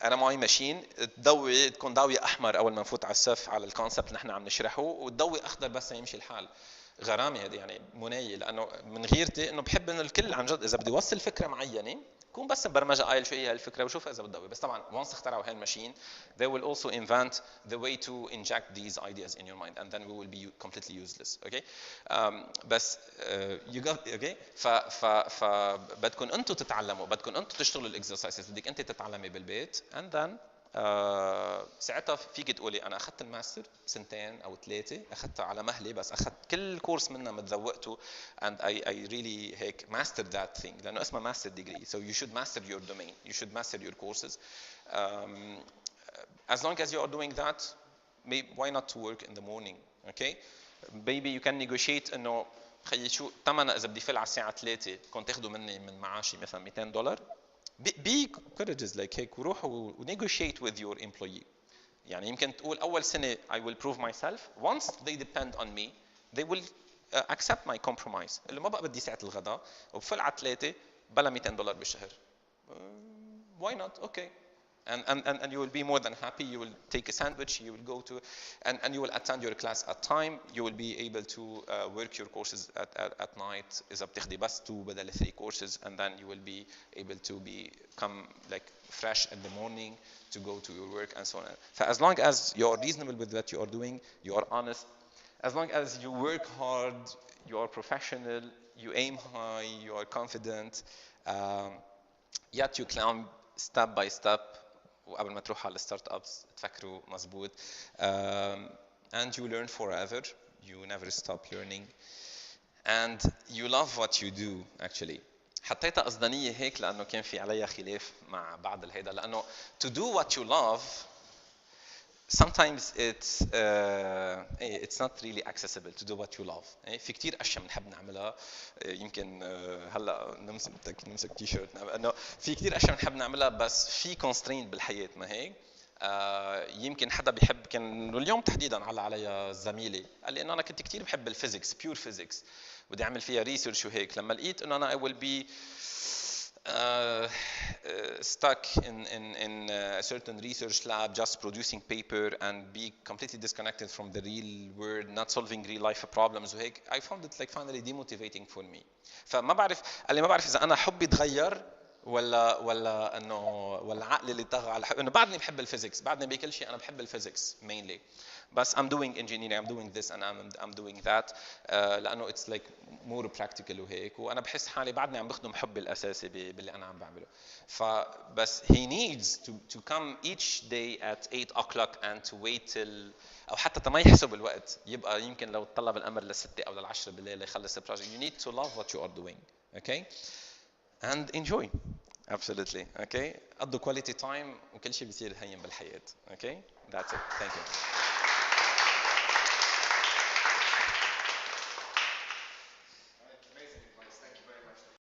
انا معي ماشين تضوي، تكون ضاويه احمر اول ما نفوت على الصف على الكونسبت اللي نحن عم نشرحه، وتضوي اخضر بس يمشي الحال. غرامه هذه يعني منايه، لانه من غيرتي انه بحب انه الكل عن جد اذا بدي اوصل فكره معينه كون بس مبرمجه قايل شو هي هالفكره وشوف اذا بتضوي. بس طبعا once اخترعوا هالماشين they will also invent the way to inject these ideas in your mind and then we will be completely useless. Okay بس you got okay ف بدكم انتم تتعلموا، بدكم انتم تشتغلوا الاكسرسايزز، بدك انت تتعلمي بالبيت and then ساعتها فيك تقولي انا اخذت الماستر سنتين او ثلاثه، اخذتها على مهلي بس اخذت كل كورس منها متذوقته and I really هيك mastered that thing لانه اسمها master degree. So you should master your domain, you should master your courses. As long as you are doing that, why not to work in the morning? Okay maybe you can negotiate انه خيي شو ثمنها اذا بدي فل على الساعه 3 كنت تاخذوا مني من معاشي مثلا $200. be courageous like هيك وروح negotiate with your employee. يعني يمكن تقول اول سنه I will prove myself, once they depend on me they will accept my compromise. اللي ما بقى بدي ساعه الغداء وبفل على 3 بلا $200 بالشهر. Why not? Okay. And you will be more than happy. You will take a sandwich, you will go to and you will attend your class at time. You will be able to work your courses at night إذا بتاخدي بس 2 بدل 3 courses, and then you will be able to become like fresh in the morning to go to your work and so on. So as long as you are reasonable with what you are doing, you are honest, as long as you work hard, you are professional, you aim high, you are confident, yet you climb step by step. وقبل ما تروح على الستارت ابس تفكروا مزبوط. And you learn forever, you never stop learning and you love what you do actually. حطيتها قصدانيه هيك لانه كان في عليها خلاف مع بعض الهيدا، لانه to do what you love sometimes it's not really accessible to do what you love. في كتير اشياء بنحب نعملها، يمكن هلا نمسك تي شيرت انه في كتير اشياء بنحب نعملها بس في constraint بالحياه ما هيك. يمكن حدا بيحب، كان اليوم تحديدا علي زميلي قال لي انه انا كنت كتير بحب الفيزيكس، بيور فيزيكس، بدي اعمل فيها ريسيرش وهيك. لما لقيت انه انا I will be stuck in a certain research lab just producing paper and be completely disconnected from the real world, not solving real life problems وهيك, I found it like finally demotivating for me. فما بعرف، قال لي ما بعرف اذا انا حبي تغير ولا انه ولا عقلي اللي طغى على انه بعدني بحب الفيزيكس، بعدني بكل شيء انا بحب الفيزيكس mainly. بس I'm doing engineering, I'm doing this and I'm doing that لانه it's like more practical وهيك، وانا بحس حالي بعدني عم بخدم حبي الاساسي باللي انا عم بعمله. فبس he needs to come each day at 8 o'clock and to wait till او حتى ما يحسب الوقت، يبقى يمكن لو تطلب الامر للستة او لل10 بالليل يخلص البروجكت. You need to love what you are doing, okay, and enjoy. Absolutely. Okay. قضوا quality time وكل شيء بيصير هين بالحياة. Okay. That's it. Thank you.